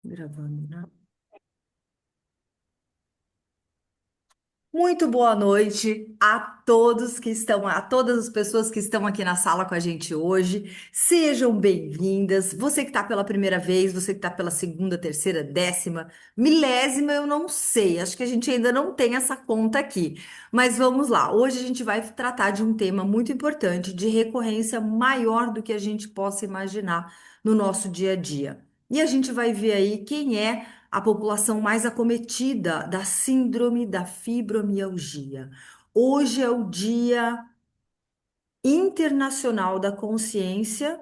Gravando, né? Muito boa noite a todos que estão, a todas as pessoas que estão aqui na sala com a gente hoje. Sejam bem-vindas. Você que está pela primeira vez, você que está pela segunda, terceira, décima, milésima, eu não sei. Acho que a gente ainda não tem essa conta aqui. Mas vamos lá. Hoje a gente vai tratar de um tema muito importante, de recorrência maior do que a gente possa imaginar no nosso dia a dia. E a gente vai ver aí quem é a população mais acometida da síndrome da fibromialgia. Hoje é o Dia Internacional da Consciência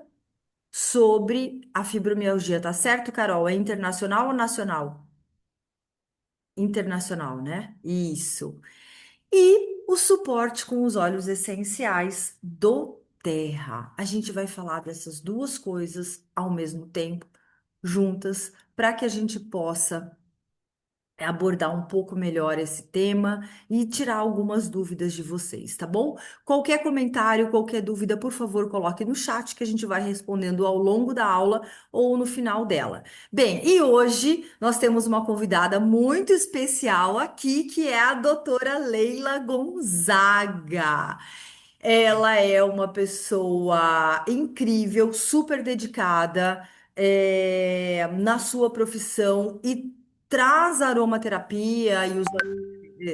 sobre a fibromialgia, tá certo, Carol? É internacional ou nacional? Internacional, né? Isso. E o suporte com os óleos essenciais do Terra. A gente vai falar dessas duas coisas ao mesmo tempo, juntas, para que a gente possa abordar um pouco melhor esse tema e tirar algumas dúvidas de vocês, tá bom? Qualquer comentário, qualquer dúvida, por favor, coloque no chat que a gente vai respondendo ao longo da aula ou no final dela. Bem, e hoje nós temos uma convidada muito especial aqui, que é a doutora Leila Gonzaga. Ela é uma pessoa incrível, super dedicada, na sua profissão e traz a aromaterapia e os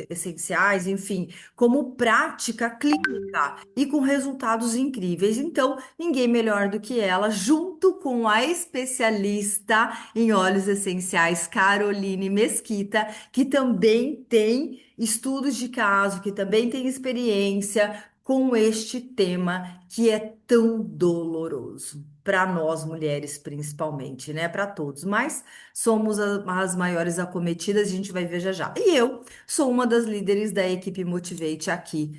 essenciais, enfim, como prática clínica e com resultados incríveis. Então, ninguém melhor do que ela, junto com a especialista em óleos essenciais, Caroline Mesquita, que também tem estudos de caso, que também tem experiência com este tema que é tão doloroso. Para nós mulheres, principalmente, né? Para todos, mas somos as maiores acometidas, a gente vai ver já já. E eu sou uma das líderes da equipe Motivate aqui,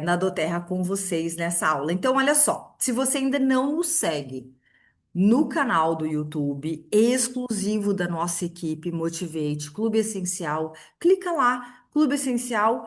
na Doterra com vocês nessa aula. Então, olha só, se você ainda não nos segue no canal do YouTube, exclusivo da nossa equipe Motivate, Clube Essencial, clica lá, Clube Essencial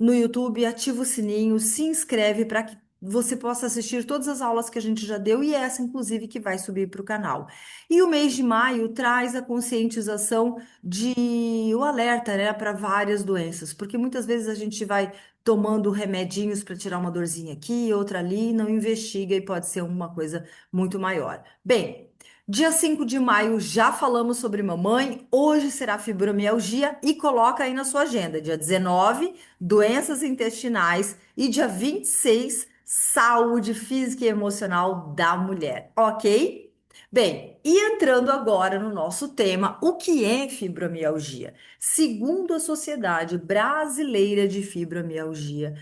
no YouTube, ativa o sininho, se inscreve para que você possa assistir todas as aulas que a gente já deu e essa, inclusive, que vai subir para o canal. E o mês de maio traz a conscientização de o alerta, né, para várias doenças, porque muitas vezes a gente vai tomando remedinhos para tirar uma dorzinha aqui, outra ali, não investiga e pode ser uma coisa muito maior. Bem, dia 5 de maio já falamos sobre mamãe, hoje será fibromialgia e coloca aí na sua agenda. Dia 19, doenças intestinais e dia 26, saúde física e emocional da mulher, ok? Bem, e entrando agora no nosso tema, o que é fibromialgia? Segundo a Sociedade Brasileira de Fibromialgia,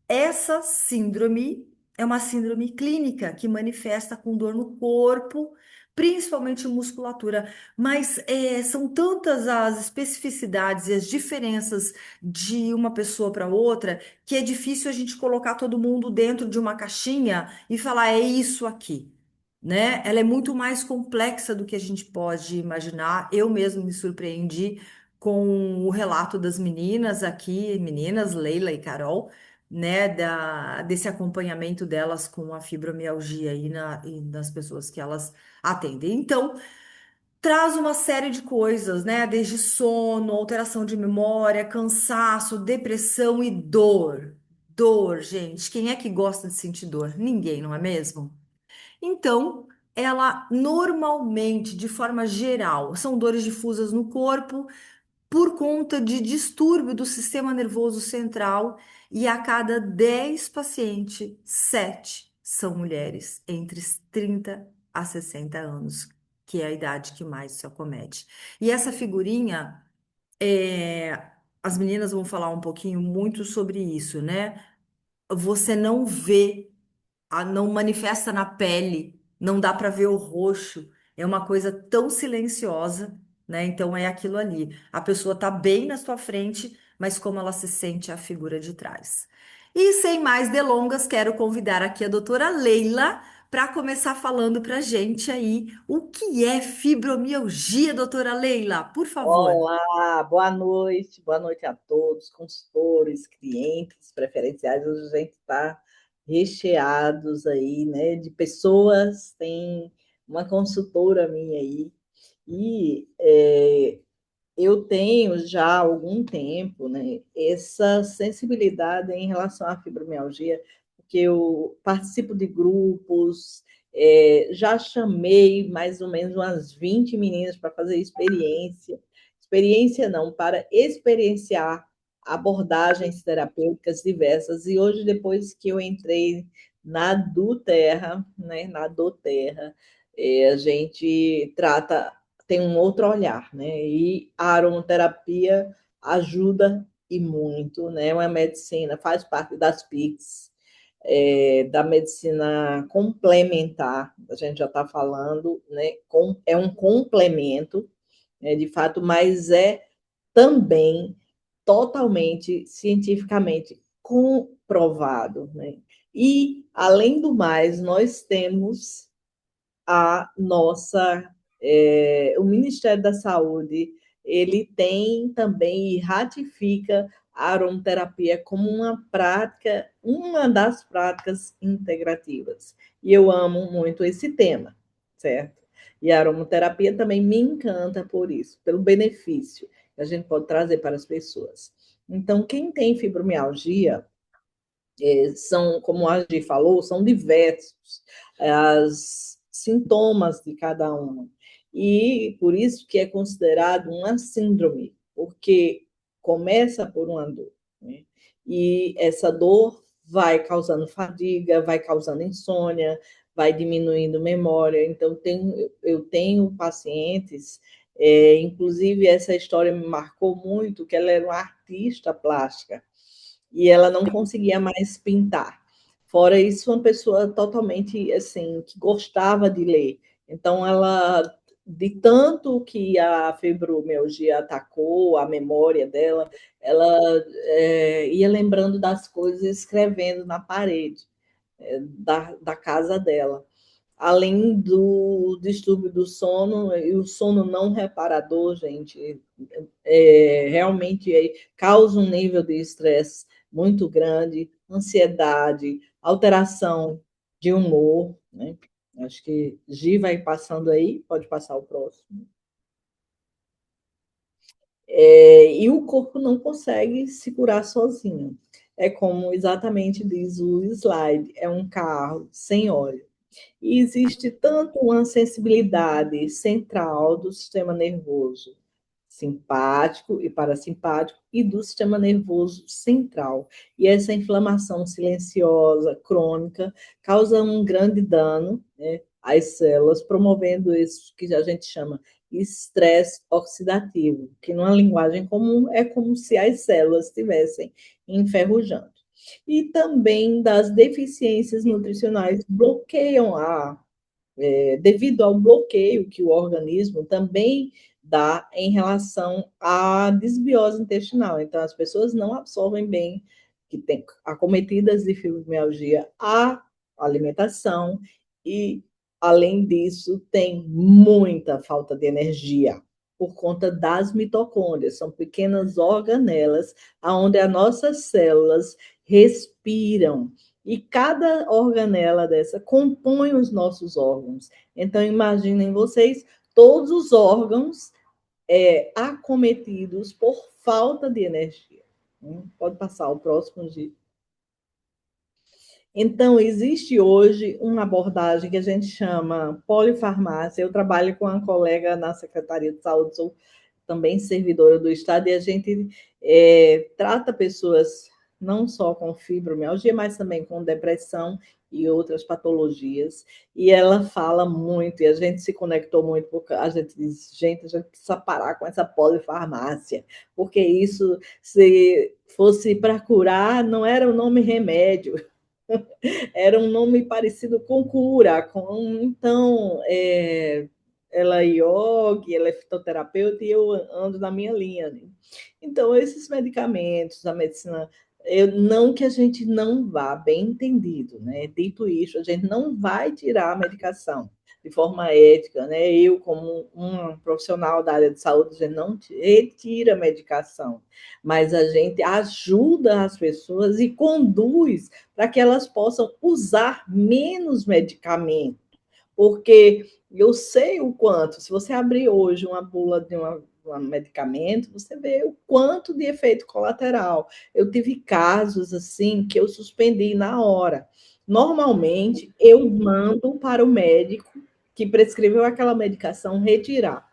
essa síndrome é uma síndrome clínica que manifesta com dor no corpo, principalmente musculatura, mas são tantas as especificidades e as diferenças de uma pessoa para outra que é difícil a gente colocar todo mundo dentro de uma caixinha e falar é isso aqui. Né? Ela é muito mais complexa do que a gente pode imaginar. Eu mesmo me surpreendi com o relato das meninas aqui, meninas, Leila e Carol, né, desse acompanhamento delas com a fibromialgia e nas pessoas que elas atendem. Então, traz uma série de coisas, né, desde sono, alteração de memória, cansaço, depressão e dor. Dor, gente. Quem é que gosta de sentir dor? Ninguém, não é mesmo? Então, ela normalmente, de forma geral, são dores difusas no corpo por conta de distúrbio do sistema nervoso central e a cada 10 pacientes, 7 são mulheres entre 30 a 60 anos, que é a idade que mais se acomete. E essa figurinha, as meninas vão falar um pouquinho muito sobre isso, né? Você não vê não manifesta na pele, não dá para ver o roxo, é uma coisa tão silenciosa, né? Então é aquilo ali. A pessoa tá bem na sua frente, mas como ela se sente é a figura de trás. E sem mais delongas, quero convidar aqui a doutora Leila para começar falando para gente aí o que é fibromialgia, doutora Leila, por favor. Olá, boa noite a todos, consultores, clientes preferenciais. Hoje a gente está recheados aí, né, de pessoas. Tem uma consultora minha aí, E eu tenho já há algum tempo, né, essa sensibilidade em relação à fibromialgia, porque eu participo de grupos, já chamei mais ou menos umas 20 meninas para fazer experiência não, para experienciar abordagens terapêuticas diversas, e hoje, depois que eu entrei na Duterra, né, na Doterra, a gente trata tem um outro olhar, né? E a aromaterapia ajuda e muito, né? É uma medicina, faz parte das PICs, da medicina complementar, a gente já está falando, né? É um complemento, né, de fato, mas é também totalmente cientificamente comprovado, né? E, além do mais, nós temos a nossa o Ministério da Saúde ele tem também e ratifica a aromaterapia como uma das práticas integrativas. E eu amo muito esse tema, certo? E a aromaterapia também me encanta por isso, pelo benefício que a gente pode trazer para as pessoas. Então, quem tem fibromialgia, são, como a Agi falou, são diversos os sintomas de cada uma. E por isso que é considerado uma síndrome, porque começa por uma dor, né? E essa dor vai causando fadiga, vai causando insônia, vai diminuindo memória. Então, eu tenho pacientes, inclusive essa história me marcou muito, que ela era uma artista plástica, e ela não conseguia mais pintar. Fora isso, uma pessoa totalmente assim que gostava de ler. Então ela, de tanto que a fibromialgia atacou a memória dela, ela ia lembrando das coisas, escrevendo na parede da casa dela. Além do distúrbio do sono, e o sono não reparador, gente, realmente causa um nível de estresse muito grande, ansiedade, alteração de humor, né? Acho que Gi vai passando aí, pode passar o próximo. E o corpo não consegue se curar sozinho. É como exatamente diz o slide, é um carro sem óleo. E existe tanto uma sensibilidade central do sistema nervoso simpático e parasimpático e do sistema nervoso central. E essa inflamação silenciosa, crônica, causa um grande dano, né, às células, promovendo isso que a gente chama estresse oxidativo, que numa linguagem comum é como se as células estivessem enferrujando. E também das deficiências nutricionais bloqueiam devido ao bloqueio que o organismo também dá em relação à desbiose intestinal. Então, as pessoas não absorvem bem, que têm acometidas de fibromialgia, a alimentação e, além disso, tem muita falta de energia por conta das mitocôndrias, são pequenas organelas onde as nossas células respiram, e cada organela dessa compõe os nossos órgãos. Então, imaginem vocês todos os órgãos acometidos por falta de energia. Pode passar o próximo, Gi. Então, existe hoje uma abordagem que a gente chama polifarmácia. Eu trabalho com uma colega na Secretaria de Saúde, sou também servidora do Estado, e a gente trata pessoas não só com fibromialgia, mas também com depressão e outras patologias. E ela fala muito, e a gente se conectou muito, porque a gente diz, gente, a gente precisa parar com essa polifarmácia, porque isso, se fosse para curar, não era o nome remédio, era um nome parecido com cura. Então, ela é yogi, ela é fitoterapeuta e eu ando na minha linha. Né? Então, esses medicamentos, a medicina, não que a gente não vá, bem entendido, né? Dito isso, a gente não vai tirar a medicação de forma ética, né? Eu, como um profissional da área de saúde, a gente não retira a medicação, mas a gente ajuda as pessoas e conduz para que elas possam usar menos medicamento, porque eu sei o quanto, se você abrir hoje uma bula de um medicamento, você vê o quanto de efeito colateral. Eu tive casos assim que eu suspendi na hora. Normalmente, eu mando para o médico que prescreveu aquela medicação retirar.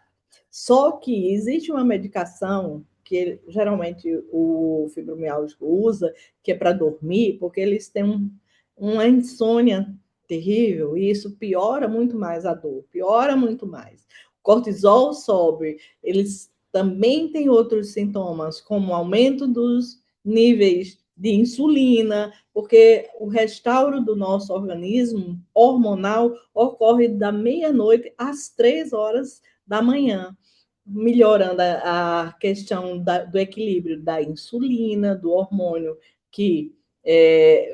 Só que existe uma medicação que geralmente o fibromialgico usa, que é para dormir, porque eles têm uma insônia terrível e isso piora muito mais a dor, piora muito mais. O cortisol sobe, eles também têm outros sintomas, como aumento dos níveis de insulina, porque o restauro do nosso organismo hormonal ocorre da meia-noite às 3 horas da manhã, melhorando a questão do equilíbrio da insulina, do hormônio que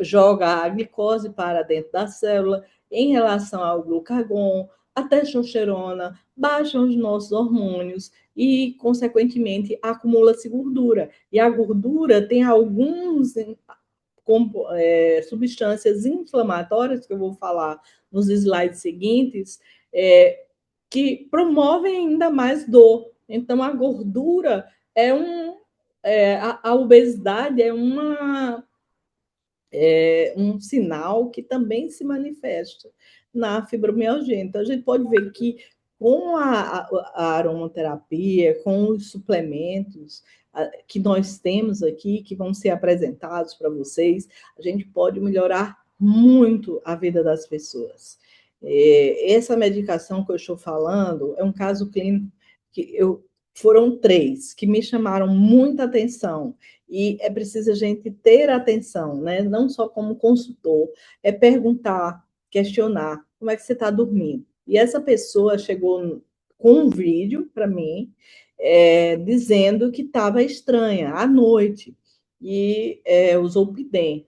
joga a glicose para dentro da célula, em relação ao glucagon, a testosterona, baixam os nossos hormônios e, consequentemente, acumula-se gordura. E a gordura tem alguns substâncias inflamatórias, que eu vou falar nos slides seguintes, que promovem ainda mais dor. Então, a gordura é a obesidade um sinal que também se manifesta na fibromialgia. Então, a gente pode ver que com a aromaterapia, com os suplementos que nós temos aqui, que vão ser apresentados para vocês, a gente pode melhorar muito a vida das pessoas. Essa medicação que eu estou falando é um caso clínico foram 3 que me chamaram muita atenção. E é preciso a gente ter atenção, né? Não só como consultor, é perguntar, questionar, como é que você está dormindo? E essa pessoa chegou com um vídeo para mim, dizendo que estava estranha à noite e usou Pidem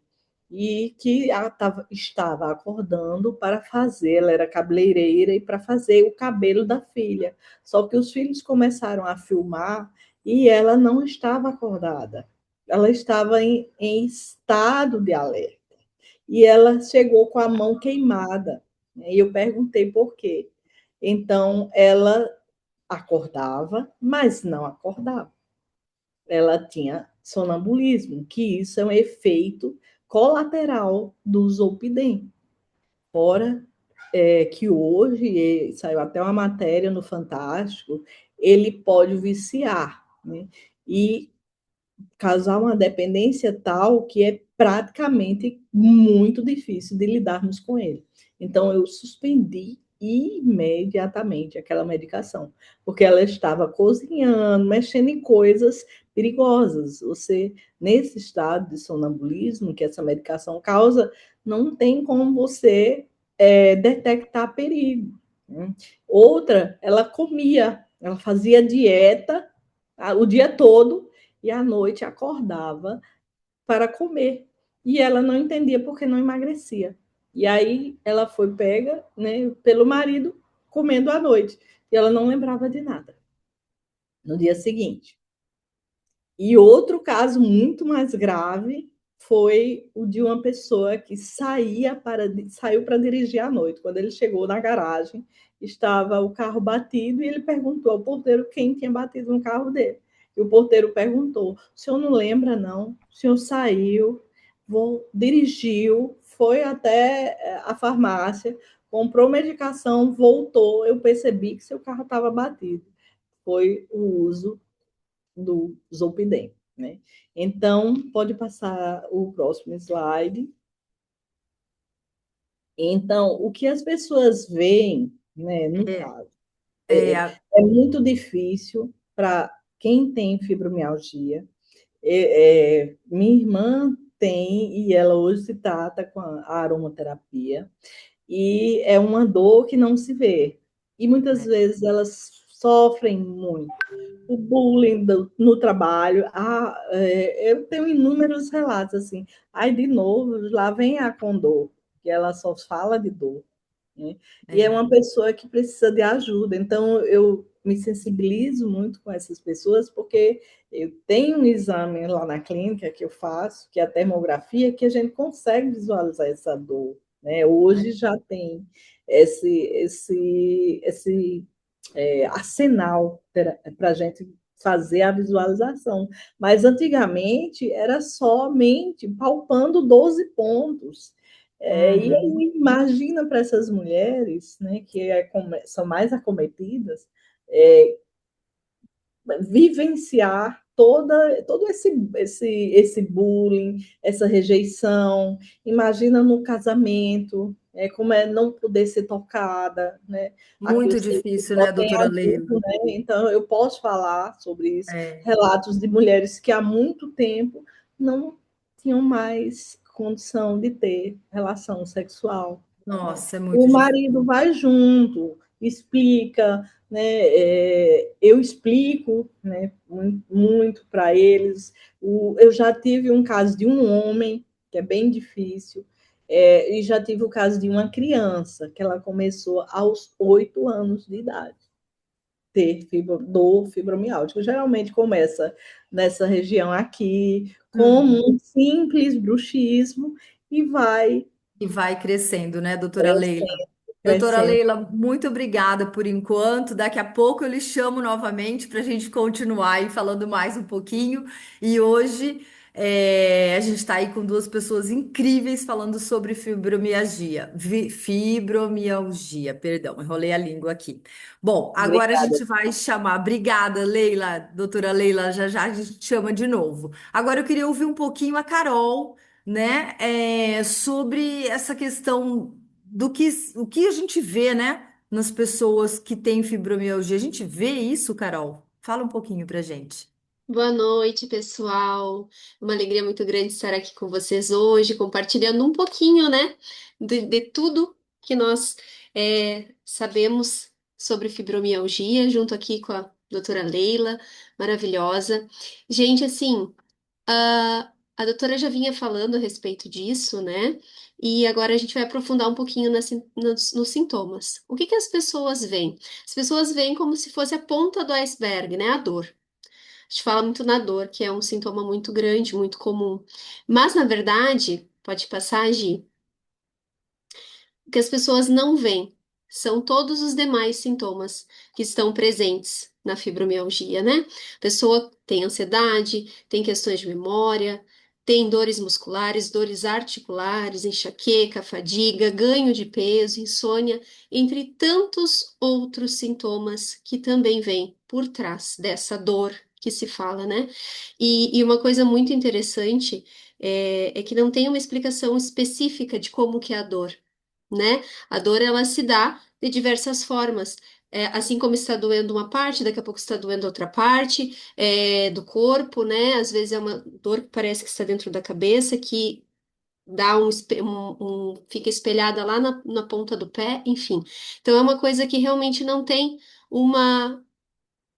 e que ela estava acordando para fazer, ela era cabeleireira e para fazer o cabelo da filha. Só que os filhos começaram a filmar e ela não estava acordada. Ela estava em estado de alerta. E ela chegou com a mão queimada. E eu perguntei por quê. Então, ela acordava, mas não acordava. Ela tinha sonambulismo, que isso é um efeito colateral do Zolpidem. Fora que hoje saiu até uma matéria no Fantástico, ele pode viciar, né? E causar uma dependência tal que é praticamente muito difícil de lidarmos com ele. Então, eu suspendi imediatamente aquela medicação, porque ela estava cozinhando, mexendo em coisas perigosas. Você, nesse estado de sonambulismo que essa medicação causa, não tem como você detectar perigo. Né? Outra, ela comia, ela fazia dieta o dia todo e à noite acordava para comer. E ela não entendia por que não emagrecia. E aí ela foi pega, né, pelo marido comendo à noite. E ela não lembrava de nada no dia seguinte. E outro caso muito mais grave foi o de uma pessoa que saiu para dirigir à noite. Quando ele chegou na garagem, estava o carro batido e ele perguntou ao porteiro quem tinha batido no carro dele. E o porteiro perguntou: o senhor não lembra, não? O senhor saiu, dirigiu, foi até a farmácia, comprou medicação, voltou. Eu percebi que seu carro estava batido. Foi o uso do Zolpidem, né? Então, pode passar o próximo slide. Então, o que as pessoas veem, né, no É, caso, é, é, é muito difícil para quem tem fibromialgia. Minha irmã tem, e ela hoje se trata com a aromaterapia, e é uma dor que não se vê. E muitas vezes elas sofrem muito. O bullying no trabalho. Eu tenho inúmeros relatos assim. Aí, de novo, lá vem a Condor, que ela só fala de dor. Né? E é é, uma pessoa que precisa de ajuda. Então, eu me sensibilizo muito com essas pessoas, porque eu tenho um exame lá na clínica que eu faço, que é a termografia, que a gente consegue visualizar essa dor. Né? Hoje já tem esse arsenal para a gente fazer a visualização. Mas antigamente era somente palpando 12 pontos. E Uhum. aí, imagina para essas mulheres, né, são mais acometidas, vivenciar todo esse bullying, essa rejeição. Imagina no casamento, como é não poder ser tocada, né? Aqui eu Muito sei que difícil, só né, tem doutora Leila? adulto, né? Então eu posso falar sobre isso, É. relatos de mulheres que há muito tempo não tinham mais condição de ter relação sexual, né? Nossa, é O muito marido difícil. vai junto, explica, né? Eu explico, né, muito para eles. Eu já tive um caso de um homem, que é bem difícil, e já tive o caso de uma criança, que ela começou aos 8 anos de idade, ter dor fibromialgia. Geralmente começa nessa região aqui, como Uhum. um simples bruxismo, e vai E vai crescendo, né, doutora Leila? crescendo, Doutora crescendo. Leila, muito obrigada por enquanto. Daqui a pouco eu lhe chamo novamente para a gente continuar aí falando mais um pouquinho. E hoje a gente está aí com duas pessoas incríveis falando sobre fibromialgia. Fibromialgia, perdão, enrolei a língua aqui. Bom, agora a Obrigada. gente vai chamar. Obrigada, Leila, doutora Leila. Já já a gente chama de novo. Agora eu queria ouvir um pouquinho a Carol, né, sobre essa questão do que o que a gente vê, né, nas pessoas que têm fibromialgia. A gente vê isso, Carol? Fala um pouquinho pra gente. Boa noite, pessoal. Uma alegria muito grande estar aqui com vocês hoje, compartilhando um pouquinho, né, de tudo que nós sabemos sobre fibromialgia, junto aqui com a doutora Leila, maravilhosa. Gente, assim, a doutora já vinha falando a respeito disso, né? E agora a gente vai aprofundar um pouquinho nos sintomas. O que que as pessoas veem? As pessoas veem como se fosse a ponta do iceberg, né? A dor. A gente fala muito na dor, que é um sintoma muito grande, muito comum. Mas, na verdade, pode passar, Gi, o que as pessoas não veem são todos os demais sintomas que estão presentes na fibromialgia, né? A pessoa tem ansiedade, tem questões de memória, tem dores musculares, dores articulares, enxaqueca, fadiga, ganho de peso, insônia, entre tantos outros sintomas que também vêm por trás dessa dor que se fala, né? E uma coisa muito interessante é que não tem uma explicação específica de como que é a dor, né? A dor ela se dá de diversas formas. Assim como está doendo uma parte, daqui a pouco está doendo outra parte do corpo, né? Às vezes é uma dor que parece que está dentro da cabeça, que dá fica espelhada lá na ponta do pé, enfim. Então é uma coisa que realmente não tem uma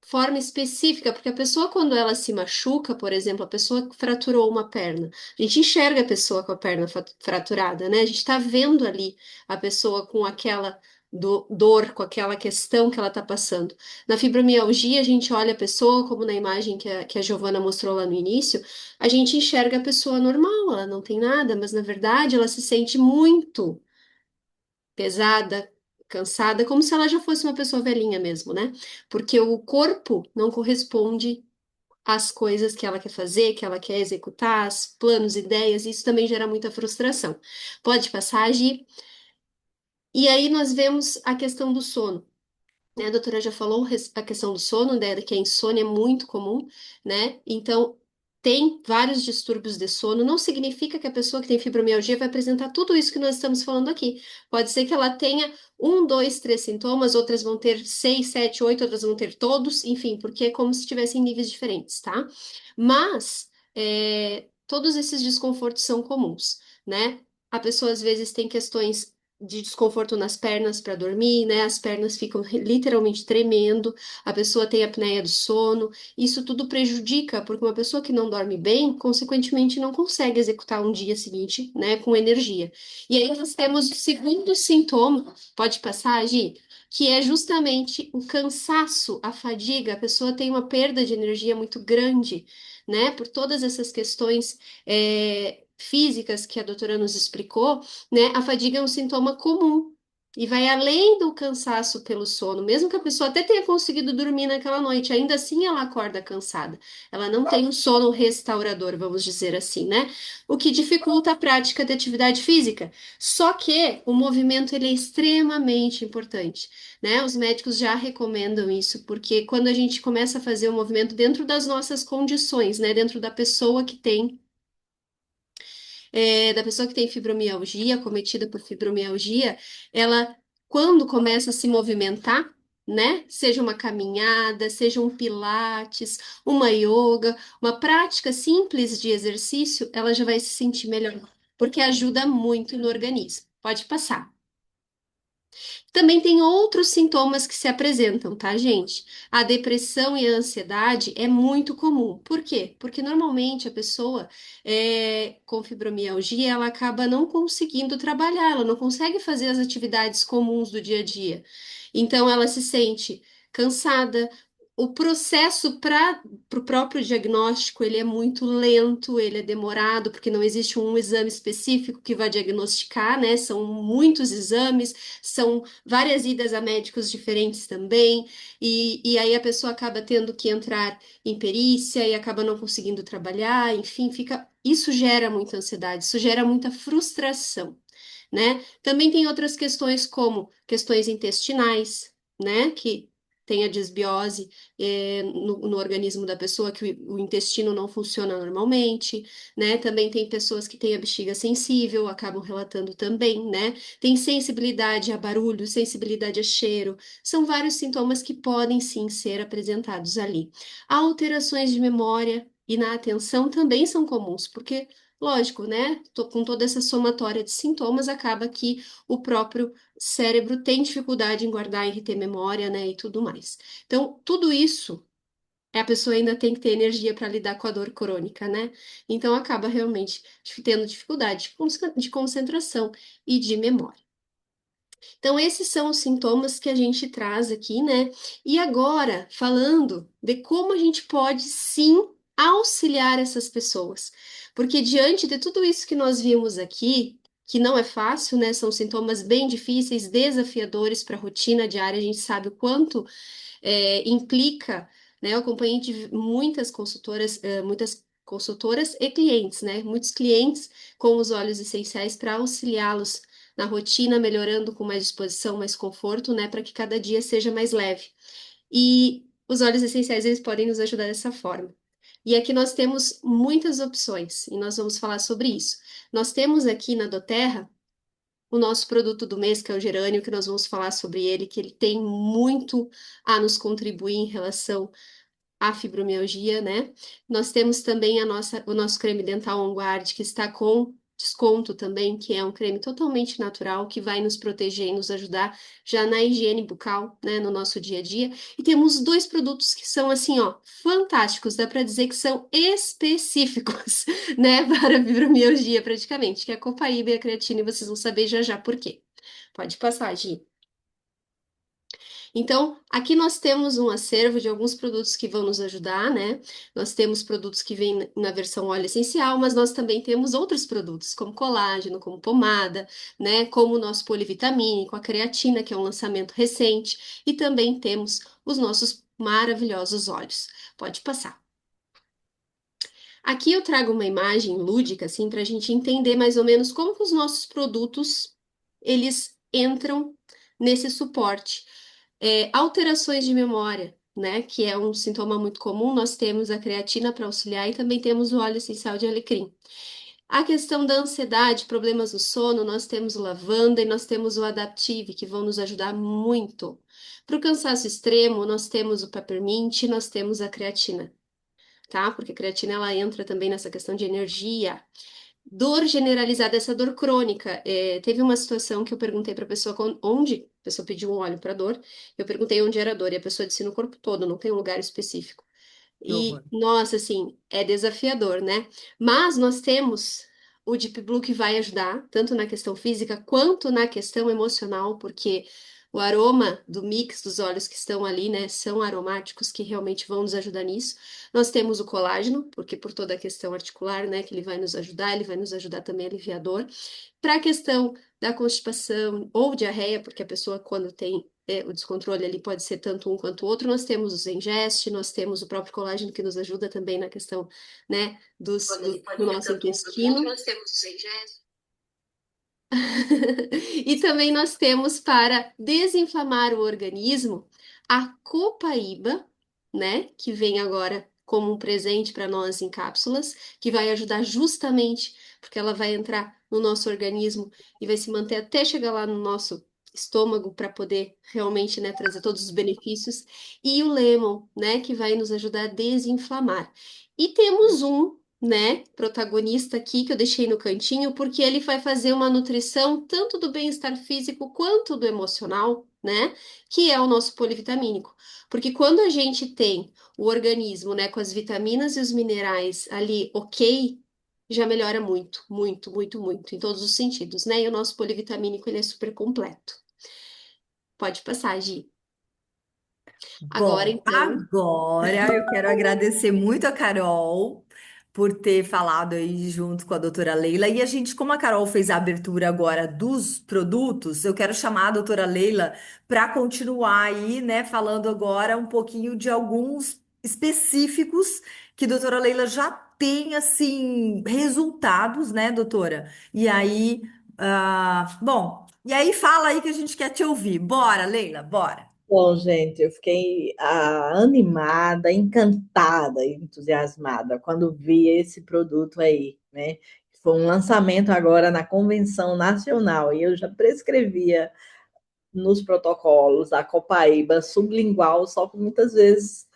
forma específica, porque a pessoa, quando ela se machuca, por exemplo, a pessoa que fraturou uma perna, a gente enxerga a pessoa com a perna fraturada, né? A gente está vendo ali a pessoa com aquela dor, com aquela questão que ela está passando. Na fibromialgia, a gente olha a pessoa, como na imagem que a Giovana mostrou lá no início, a gente enxerga a pessoa normal, ela não tem nada, mas na verdade ela se sente muito pesada, cansada, como se ela já fosse uma pessoa velhinha mesmo, né? Porque o corpo não corresponde às coisas que ela quer fazer, que ela quer executar, os planos, ideias, e isso também gera muita frustração. Pode passar a agir. E aí nós vemos a questão do sono, né? A doutora já falou a questão do sono, né, que a insônia é muito comum, né? Então, tem vários distúrbios de sono. Não significa que a pessoa que tem fibromialgia vai apresentar tudo isso que nós estamos falando aqui. Pode ser que ela tenha um, dois, três sintomas, outras vão ter seis, sete, oito, outras vão ter todos, enfim, porque é como se estivessem em níveis diferentes, tá? Mas, todos esses desconfortos são comuns, né? A pessoa às vezes tem questões de desconforto nas pernas para dormir, né? As pernas ficam literalmente tremendo, a pessoa tem apneia do sono. Isso tudo prejudica, porque uma pessoa que não dorme bem, consequentemente, não consegue executar um dia seguinte, né, com energia. E aí nós temos o segundo sintoma, pode passar, Gi? Que é justamente o cansaço, a fadiga. A pessoa tem uma perda de energia muito grande, né? Por todas essas questões físicas que a doutora nos explicou, né? A fadiga é um sintoma comum. e vai além do cansaço pelo sono. Mesmo que a pessoa até tenha conseguido dormir naquela noite, ainda assim ela acorda cansada. Ela não tem um sono restaurador, vamos dizer assim, né? O que dificulta a prática de atividade física. Só que o movimento ele é extremamente importante, né? Os médicos já recomendam isso, porque quando a gente começa a fazer o movimento dentro das nossas condições, né? Dentro da pessoa que tem fibromialgia, cometida por fibromialgia, ela, quando começa a se movimentar, né? Seja uma caminhada, seja um pilates, uma yoga, uma prática simples de exercício, ela já vai se sentir melhor, porque ajuda muito no organismo. Pode passar. Também tem outros sintomas que se apresentam, tá, gente? A depressão e a ansiedade é muito comum. Por quê? Porque normalmente a pessoa com fibromialgia, ela acaba não conseguindo trabalhar, ela não consegue fazer as atividades comuns do dia a dia. Então, ela se sente cansada. O processo para o próprio diagnóstico, ele é muito lento, ele é demorado, porque não existe um exame específico que vai diagnosticar, né? São muitos exames, são várias idas a médicos diferentes também, e aí a pessoa acaba tendo que entrar em perícia e acaba não conseguindo trabalhar, enfim, fica. Isso gera muita ansiedade, isso gera muita frustração, né? Também tem outras questões, como questões intestinais, né? Que tem a desbiose no organismo da pessoa, que o intestino não funciona normalmente, né? Também tem pessoas que têm a bexiga sensível, acabam relatando também, né? Tem sensibilidade a barulho, sensibilidade a cheiro, são vários sintomas que podem sim ser apresentados ali. Alterações de memória e na atenção também são comuns, porque, lógico, né? Com toda essa somatória de sintomas, acaba que o próprio cérebro tem dificuldade em guardar e reter memória, né? E tudo mais. Então, tudo isso. A pessoa ainda tem que ter energia para lidar com a dor crônica, né? Então acaba realmente tendo dificuldade de concentração e de memória. Então, esses são os sintomas que a gente traz aqui, né? E agora, falando de como a gente pode sim auxiliar essas pessoas. Porque diante de tudo isso que nós vimos aqui, que não é fácil, né? São sintomas bem difíceis, desafiadores para a rotina diária, a gente sabe o quanto implica, né? Eu acompanhei de muitas consultoras e clientes, né? Muitos clientes com os óleos essenciais para auxiliá-los na rotina, melhorando com mais disposição, mais conforto, né, para que cada dia seja mais leve. E os óleos essenciais, eles podem nos ajudar dessa forma. E aqui nós temos muitas opções, e nós vamos falar sobre isso. Nós temos aqui na doTERRA o nosso produto do mês, que é o gerânio, que nós vamos falar sobre ele, que ele tem muito a nos contribuir em relação à fibromialgia, né? Nós temos também o nosso creme dental On Guard, que está com desconto também, que é um creme totalmente natural, que vai nos proteger e nos ajudar já na higiene bucal, né, no nosso dia a dia. E temos dois produtos que são assim, ó, fantásticos, dá para dizer que são específicos, né, para a fibromialgia praticamente, que é a copaíba e a creatina, e vocês vão saber já já por quê. Pode passar, Gi. Então, aqui nós temos um acervo de alguns produtos que vão nos ajudar, né? Nós temos produtos que vêm na versão óleo essencial, mas nós também temos outros produtos, como colágeno, como pomada, né? Como o nosso polivitamínico, a creatina, que é um lançamento recente, e também temos os nossos maravilhosos óleos. Pode passar. Aqui eu trago uma imagem lúdica, assim, para a gente entender mais ou menos como que os nossos produtos, eles entram nesse suporte. Alterações de memória, né, que é um sintoma muito comum, nós temos a creatina para auxiliar e também temos o óleo essencial de alecrim. A questão da ansiedade, problemas no sono, nós temos o lavanda e nós temos o Adaptive, que vão nos ajudar muito. Para o cansaço extremo, nós temos o peppermint e nós temos a creatina, tá? Porque a creatina ela entra também nessa questão de energia. Dor generalizada, essa dor crônica. Teve uma situação que eu perguntei para a pessoa onde, a pessoa pediu um óleo para dor, eu perguntei onde era a dor, e a pessoa disse no corpo todo, não tem um lugar específico. Que E, horror. nossa, assim, é desafiador, né? Mas nós temos o Deep Blue que vai ajudar, tanto na questão física quanto na questão emocional, porque O aroma do mix dos óleos que estão ali, né, são aromáticos que realmente vão nos ajudar nisso. Nós temos o colágeno, porque por toda a questão articular, né, que ele vai nos ajudar também aliviador. Para a questão da constipação ou diarreia, porque a pessoa quando tem o descontrole ali pode ser tanto um quanto o outro, nós temos o Zengest, nós temos o próprio colágeno que nos ajuda também na questão, né, do nosso intestino. Nós temos o Zengest. E também nós temos para desinflamar o organismo a copaíba, né, que vem agora como um presente para nós em cápsulas, que vai ajudar justamente porque ela vai entrar no nosso organismo e vai se manter até chegar lá no nosso estômago para poder realmente, né, trazer todos os benefícios, e o lemon, né, que vai nos ajudar a desinflamar. E temos um, né, protagonista aqui que eu deixei no cantinho, porque ele vai fazer uma nutrição tanto do bem-estar físico quanto do emocional, né, que é o nosso polivitamínico. Porque quando a gente tem o organismo, né, com as vitaminas e os minerais ali, ok, já melhora muito, muito, muito, muito, em todos os sentidos, né? E o nosso polivitamínico, ele é super completo. Pode passar, Gi. Agora, Bom, então, agora eu quero agradecer muito a Carol por ter falado aí junto com a doutora Leila. E a gente, como a Carol fez a abertura agora dos produtos, eu quero chamar a doutora Leila para continuar aí, né, falando agora um pouquinho de alguns específicos que a doutora Leila já tem, assim, resultados, né, doutora? E aí, bom, e aí fala aí que a gente quer te ouvir. Bora, Leila, bora. Bom, gente, eu fiquei animada, encantada, entusiasmada quando vi esse produto aí, né? Foi um lançamento agora na Convenção Nacional e eu já prescrevia nos protocolos a copaíba sublingual, só que muitas vezes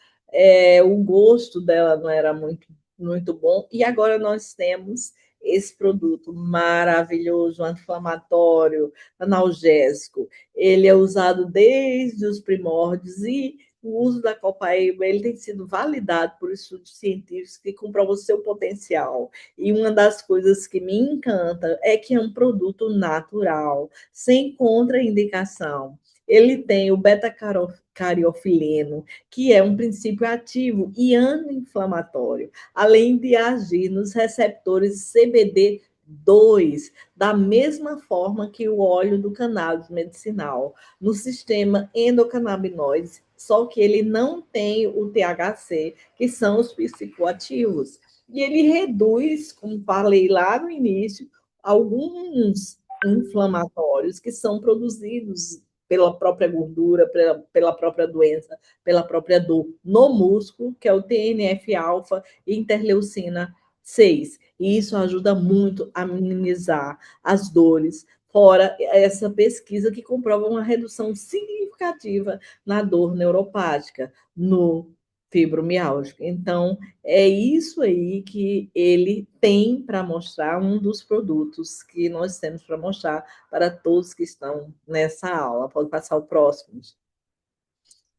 o gosto dela não era muito bom. E agora nós temos esse produto maravilhoso, anti-inflamatório, analgésico. Ele é usado desde os primórdios e o uso da copaíba ele tem sido validado por estudos científicos que comprovam o seu potencial. E uma das coisas que me encanta é que é um produto natural, sem contraindicação. Ele tem o beta-cariofileno, que é um princípio ativo e anti-inflamatório, além de agir nos receptores CBD2, da mesma forma que o óleo do cannabis medicinal, no sistema endocannabinoide, só que ele não tem o THC, que são os psicoativos. E ele reduz, como falei lá no início, alguns inflamatórios que são produzidos pela própria gordura, pela própria doença, pela própria dor no músculo, que é o TNF-alfa e interleucina 6. E isso ajuda muito a minimizar as dores, fora essa pesquisa que comprova uma redução significativa na dor neuropática, no fibromialgia. Então, é isso aí que ele tem para mostrar, um dos produtos que nós temos para mostrar para todos que estão nessa aula. Pode passar o próximo.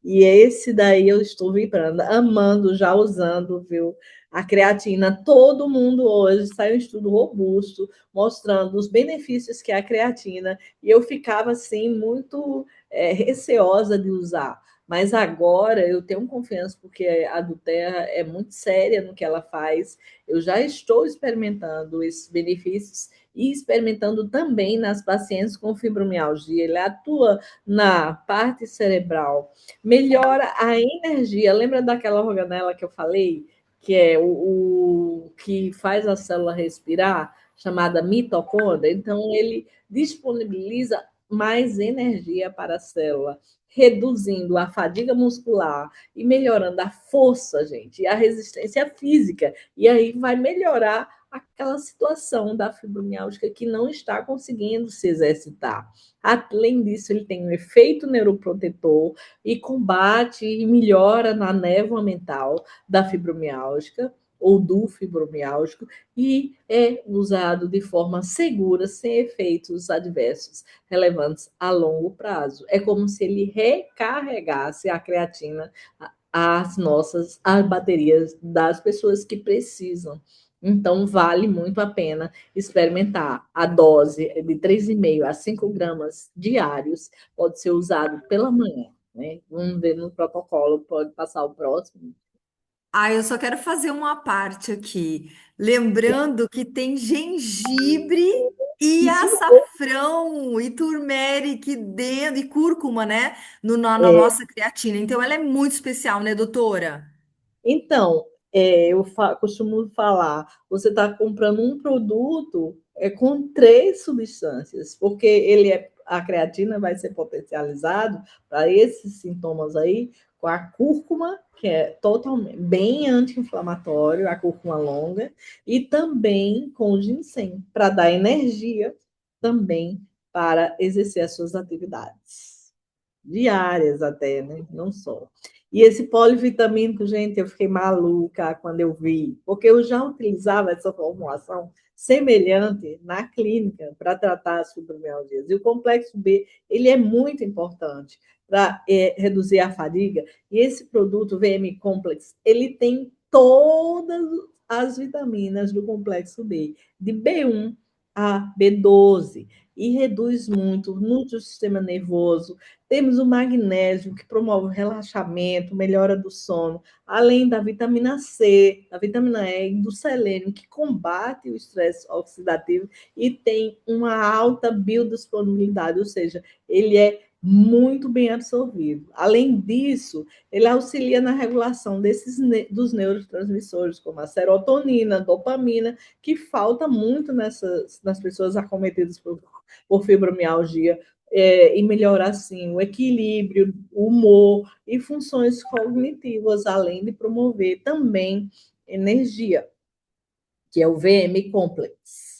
E esse daí eu estou vibrando, amando, já usando, viu? A creatina, todo mundo hoje sai um estudo robusto mostrando os benefícios que é a creatina, e eu ficava assim muito receosa de usar. Mas agora eu tenho confiança, porque a do Terra é muito séria no que ela faz. Eu já estou experimentando esses benefícios e experimentando também nas pacientes com fibromialgia. Ele atua na parte cerebral, melhora a energia. Lembra daquela organela que eu falei, que é o que faz a célula respirar, chamada mitocôndria? Então, ele disponibiliza mais energia para a célula, reduzindo a fadiga muscular e melhorando a força, gente, e a resistência física. E aí vai melhorar aquela situação da fibromialgia que não está conseguindo se exercitar. Além disso, ele tem um efeito neuroprotetor e combate e melhora na névoa mental da fibromialgia ou do fibromialgico, e é usado de forma segura, sem efeitos adversos relevantes a longo prazo. É como se ele recarregasse a creatina, as baterias das pessoas que precisam. Então, vale muito a pena experimentar. A dose de 3,5 a 5 gramas diários pode ser usado pela manhã, né? Vamos ver no protocolo, pode passar o próximo. Ah, eu só quero fazer uma parte aqui. Lembrando que tem gengibre e Isso açafrão e turmeric dentro, e cúrcuma, né? Na é, nossa creatina. Então, ela é muito especial, né, doutora? então, eu costumo falar, você está comprando um produto com 3 substâncias, porque a creatina vai ser potencializado para esses sintomas aí com a cúrcuma, que é totalmente bem anti-inflamatório, a cúrcuma longa, e também com o ginseng, para dar energia também para exercer as suas atividades diárias até, né? Não só. E esse polivitamínico, gente, eu fiquei maluca quando eu vi, porque eu já utilizava essa formulação semelhante na clínica para tratar as fibromialgias. E o complexo B, ele é muito importante para reduzir a fadiga. E esse produto VM Complex, ele tem todas as vitaminas do complexo B, de B1 a B12, e reduz muito, nutre o sistema nervoso. Temos o magnésio, que promove o relaxamento, melhora do sono, além da vitamina C, da vitamina E e do selênio, que combate o estresse oxidativo e tem uma alta biodisponibilidade, ou seja, ele é muito bem absorvido. Além disso, ele auxilia na regulação dos neurotransmissores, como a serotonina, a dopamina, que falta muito nas pessoas acometidas por fibromialgia, e melhorar assim o equilíbrio, o humor e funções cognitivas, além de promover também energia, que é o VM Complex.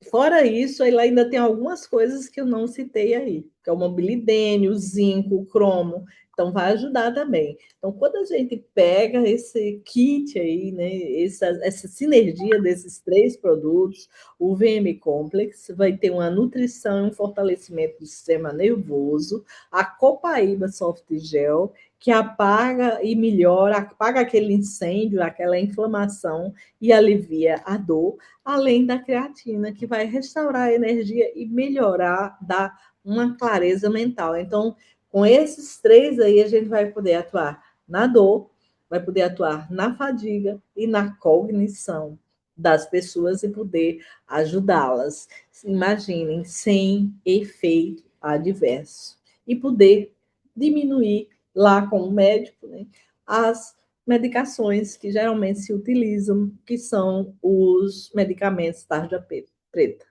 Fora isso, ele ainda tem algumas coisas que eu não citei aí, que é o mobilidênio, o zinco, o cromo, então vai ajudar também. Então, quando a gente pega esse kit aí, né, essa sinergia desses 3 produtos, o VM Complex vai ter uma nutrição e um fortalecimento do sistema nervoso, a Copaíba Soft Gel, que apaga e melhora, apaga aquele incêndio, aquela inflamação e alivia a dor, além da creatina, que vai restaurar a energia e melhorar, dar uma clareza mental. Então, com esses 3 aí, a gente vai poder atuar na dor, vai poder atuar na fadiga e na cognição das pessoas e poder ajudá-las. Imaginem, sem efeito adverso. E poder diminuir lá com o médico, né, as medicações que geralmente se utilizam, que são os medicamentos tarja preta.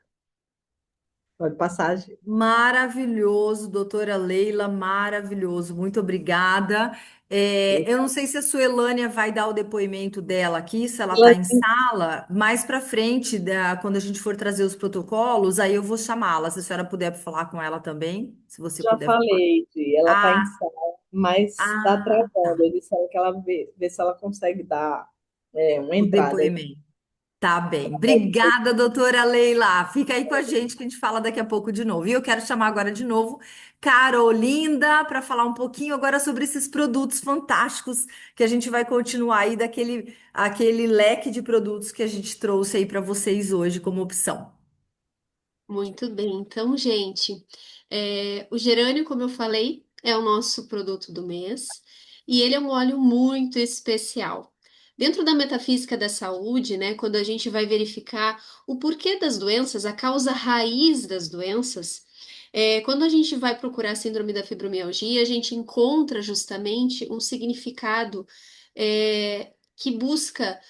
Pode passar, gente. Maravilhoso, doutora Leila, maravilhoso. Muito obrigada. Eu não sei se a Suelânia vai dar o depoimento dela aqui, se ela está Ela, em sala. Mais para frente, quando a gente for trazer os protocolos, aí eu vou chamá-la. Se a senhora puder falar com ela também, se você já puder falar. falei, ela está em Ah, sala, mas está tá. travando. Eu disse a ela que ela vê se ela consegue dar uma O entrada aí. depoimento. Tá bem. Obrigada, doutora Leila. Fica aí com a gente que a gente fala daqui a pouco de novo. E eu quero chamar agora de novo Carolinda para falar um pouquinho agora sobre esses produtos fantásticos que a gente vai continuar aí aquele leque de produtos que a gente trouxe aí para vocês hoje como opção. Muito bem. Então, gente, o gerânio, como eu falei, é o nosso produto do mês e ele é um óleo muito especial. Dentro da metafísica da saúde, né, quando a gente vai verificar o porquê das doenças, a causa raiz das doenças, quando a gente vai procurar a síndrome da fibromialgia, a gente encontra justamente um significado, que busca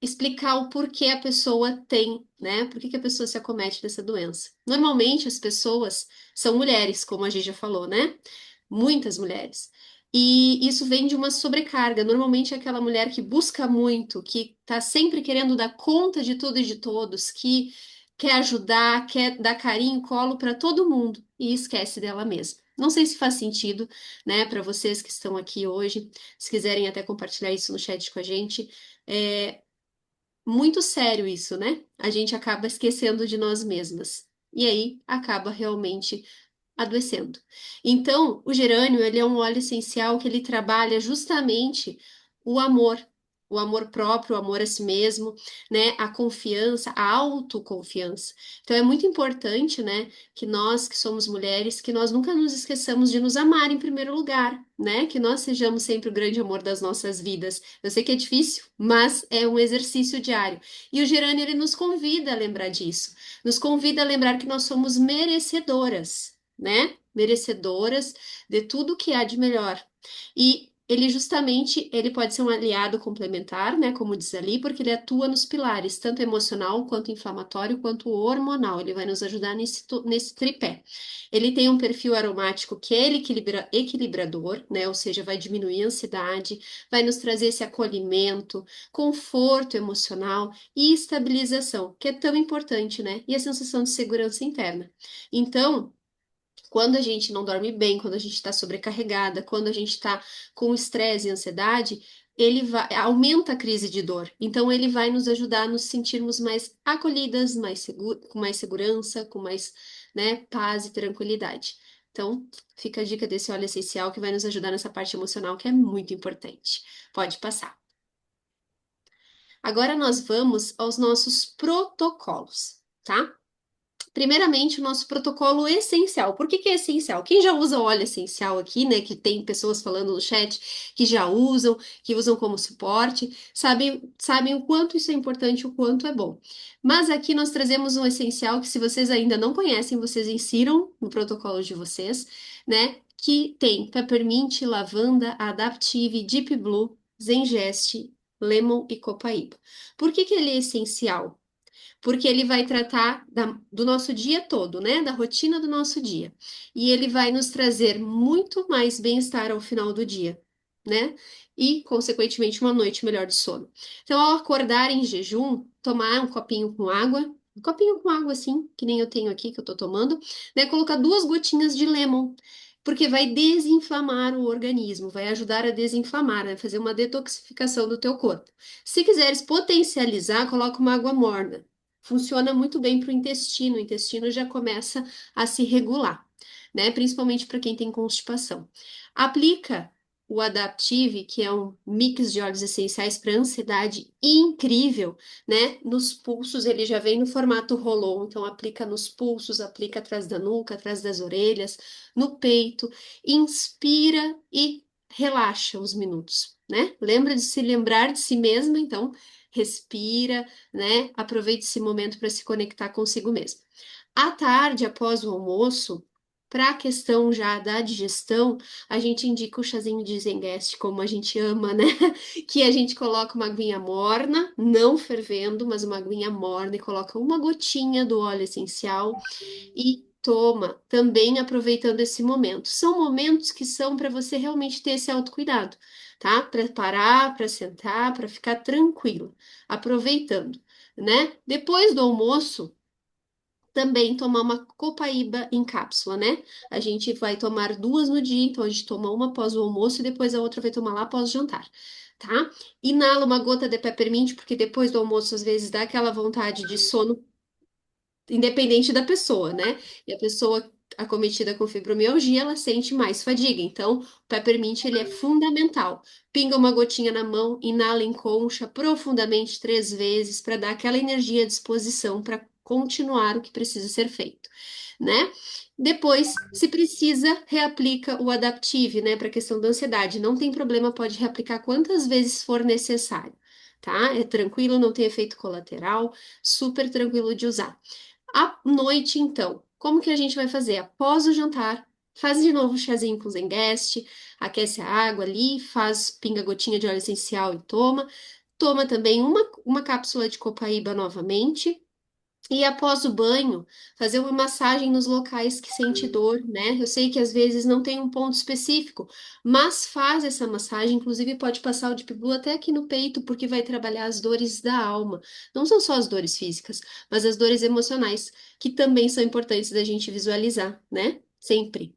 explicar o porquê a pessoa tem, né? Por que que a pessoa se acomete dessa doença. Normalmente as pessoas são mulheres, como a gente já falou, né? Muitas mulheres. E isso vem de uma sobrecarga. Normalmente é aquela mulher que busca muito, que tá sempre querendo dar conta de tudo e de todos, que quer ajudar, quer dar carinho, colo para todo mundo e esquece dela mesma. Não sei se faz sentido, né, para vocês que estão aqui hoje, se quiserem até compartilhar isso no chat com a gente. É, muito sério isso, né? A gente acaba esquecendo de nós mesmas. E aí acaba realmente adoecendo. Então, o gerânio, ele é um óleo essencial que ele trabalha justamente o amor, o amor próprio, o amor a si mesmo, né? A confiança, a autoconfiança. Então é muito importante, né, que nós que somos mulheres, que nós nunca nos esqueçamos de nos amar em primeiro lugar, né? Que nós sejamos sempre o grande amor das nossas vidas. Eu sei que é difícil, mas é um exercício diário. E o Gerânio, ele nos convida a lembrar disso. Nos convida a lembrar que nós somos merecedoras, né? Merecedoras de tudo que há de melhor. E ele justamente, ele pode ser um aliado complementar, né, como diz ali, porque ele atua nos pilares, tanto emocional, quanto inflamatório, quanto hormonal. Ele vai nos ajudar nesse tripé. Ele tem um perfil aromático que é equilibrador, né, ou seja, vai diminuir a ansiedade, vai nos trazer esse acolhimento, conforto emocional e estabilização, que é tão importante, né, e a sensação de segurança interna. Então, quando a gente não dorme bem, quando a gente está sobrecarregada, quando a gente está com estresse e ansiedade, ele vai, aumenta a crise de dor. Então, ele vai nos ajudar a nos sentirmos mais acolhidas, com mais segurança, com mais, né, paz e tranquilidade. Então, fica a dica desse óleo essencial que vai nos ajudar nessa parte emocional, que é muito importante. Pode passar. Agora nós vamos aos nossos protocolos, tá? Primeiramente, o nosso protocolo essencial. Por que que é essencial? Quem já usa óleo essencial aqui, né? Que tem pessoas falando no chat que usam como suporte, sabem o quanto isso é importante, o quanto é bom. Mas aqui nós trazemos um essencial que, se vocês ainda não conhecem, vocês insiram no protocolo de vocês, né? Que tem peppermint, lavanda, adaptive, deep blue, zengeste, lemon e copaíba. Por que que ele é essencial? Porque ele vai tratar do nosso dia todo, né? Da rotina do nosso dia. E ele vai nos trazer muito mais bem-estar ao final do dia, né? E, consequentemente, uma noite melhor de sono. Então, ao acordar em jejum, tomar um copinho com água assim, que nem eu tenho aqui, que eu tô tomando, né? Colocar 2 gotinhas de lemon. Porque vai desinflamar o organismo, vai ajudar a desinflamar, né? Fazer uma detoxificação do teu corpo. Se quiseres potencializar, coloca uma água morna. Funciona muito bem para o intestino já começa a se regular, né? Principalmente para quem tem constipação. Aplica o Adaptive, que é um mix de óleos essenciais para ansiedade incrível, né? Nos pulsos, ele já vem no formato roll-on, então aplica nos pulsos, aplica atrás da nuca, atrás das orelhas, no peito, inspira e relaxa uns minutos, né? Lembra de se lembrar de si mesma, então respira, né? Aproveite esse momento para se conectar consigo mesmo. À tarde, após o almoço, para a questão já da digestão, a gente indica o chazinho de Zengeste, como a gente ama, né? Que a gente coloca uma aguinha morna, não fervendo, mas uma aguinha morna e coloca uma gotinha do óleo essencial e toma, também aproveitando esse momento. São momentos que são para você realmente ter esse autocuidado, tá? Para parar, para sentar, para ficar tranquilo, aproveitando, né? Depois do almoço, também tomar uma copaíba em cápsula, né? A gente vai tomar 2 no dia, então a gente toma uma após o almoço e depois a outra vai tomar lá após o jantar, tá? Inala uma gota de peppermint, porque depois do almoço às vezes dá aquela vontade de sono independente da pessoa, né? E a pessoa acometida com fibromialgia, ela sente mais fadiga. Então, o peppermint, ele é fundamental. Pinga uma gotinha na mão, inala em concha profundamente 3 vezes para dar aquela energia à disposição para continuar o que precisa ser feito, né? Depois, se precisa, reaplica o Adaptive, né, para a questão da ansiedade. Não tem problema, pode reaplicar quantas vezes for necessário, tá? É tranquilo, não tem efeito colateral, super tranquilo de usar. À noite, então, como que a gente vai fazer? Após o jantar, faz de novo o chazinho com Zengeste, aquece a água ali, faz pinga gotinha de óleo essencial e toma. Toma também uma cápsula de copaíba novamente. E após o banho, fazer uma massagem nos locais que sente dor, né? Eu sei que às vezes não tem um ponto específico, mas faz essa massagem, inclusive pode passar o Deep Blue até aqui no peito, porque vai trabalhar as dores da alma. Não são só as dores físicas, mas as dores emocionais, que também são importantes da gente visualizar, né? Sempre.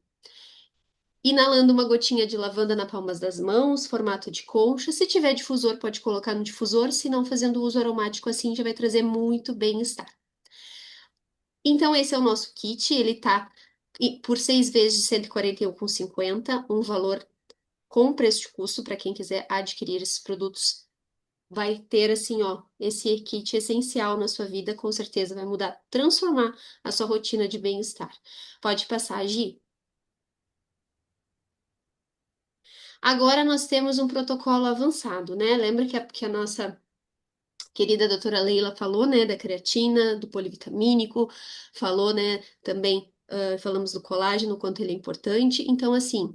Inalando uma gotinha de lavanda na palmas das mãos, formato de concha. Se tiver difusor, pode colocar no difusor, se não fazendo uso aromático assim, já vai trazer muito bem-estar. Então, esse é o nosso kit. Ele tá por 6 vezes de 141,50, um valor com preço de custo para quem quiser adquirir esses produtos vai ter assim, ó, esse kit essencial na sua vida, com certeza vai mudar, transformar a sua rotina de bem-estar. Pode passar, Gi. Agora nós temos um protocolo avançado, né? Lembra que a nossa querida doutora Leila falou, né, da creatina, do polivitamínico, falou, né, também, falamos do colágeno, o quanto ele é importante. Então, assim,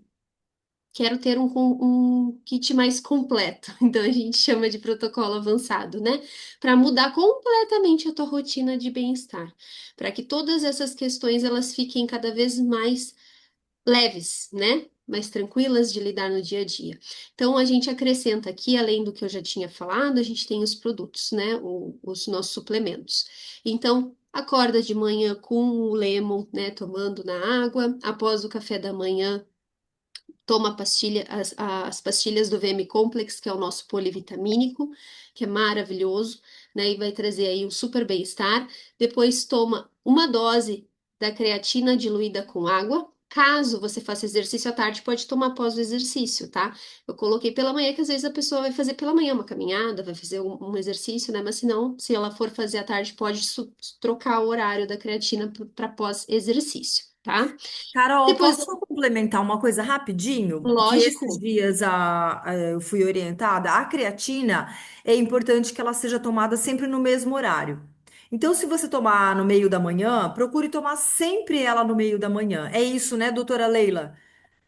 quero ter um kit mais completo. Então, a gente chama de protocolo avançado, né? Para mudar completamente a tua rotina de bem-estar. Para que todas essas questões, elas fiquem cada vez mais leves, né? Mais tranquilas de lidar no dia a dia. Então, a gente acrescenta aqui, além do que eu já tinha falado, a gente tem os produtos, né? Os nossos suplementos. Então, acorda de manhã com o lemon, né? Tomando na água. Após o café da manhã, toma a pastilha, as pastilhas do VM Complex, que é o nosso polivitamínico, que é maravilhoso, né? E vai trazer aí um super bem-estar. Depois toma uma dose da creatina diluída com água. Caso você faça exercício à tarde, pode tomar após o exercício, tá? Eu coloquei pela manhã, que às vezes a pessoa vai fazer pela manhã uma caminhada, vai fazer um exercício, né? Mas se não, se ela for fazer à tarde, pode trocar o horário da creatina para pós-exercício, tá? Carol, Depois, posso só complementar uma coisa rapidinho? Que esses lógico. dias eu fui orientada, a creatina é importante que ela seja tomada sempre no mesmo horário. Então, se você tomar no meio da manhã, procure tomar sempre ela no meio da manhã. É isso, né, doutora Leila?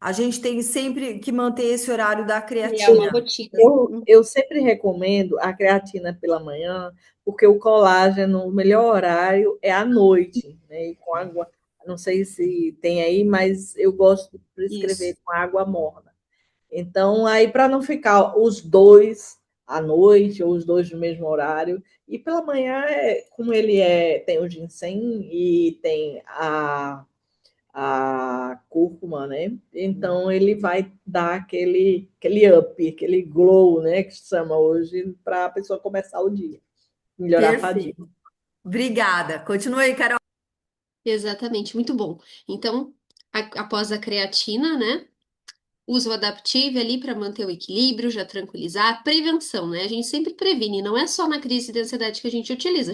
A gente tem sempre que manter esse horário da Criar uma creatina. rotina. Eu sempre recomendo a creatina pela manhã, porque o colágeno, o melhor horário é à noite, né? E com água, não sei se tem aí, mas eu gosto de Isso. prescrever com água morna. Então, aí para não ficar os dois à noite ou os dois no mesmo horário, e pela manhã, como ele tem o ginseng e tem a cúrcuma, né? Então ele vai dar aquele up, aquele glow, né? Que se chama hoje, para a pessoa começar o dia, melhorar a fadiga. Perfeito. Obrigada. Continue aí, Carol. Exatamente, muito bom. Então, após a creatina, né? Uso o Adaptive ali para manter o equilíbrio, já tranquilizar. Prevenção, né? A gente sempre previne, não é só na crise de ansiedade que a gente utiliza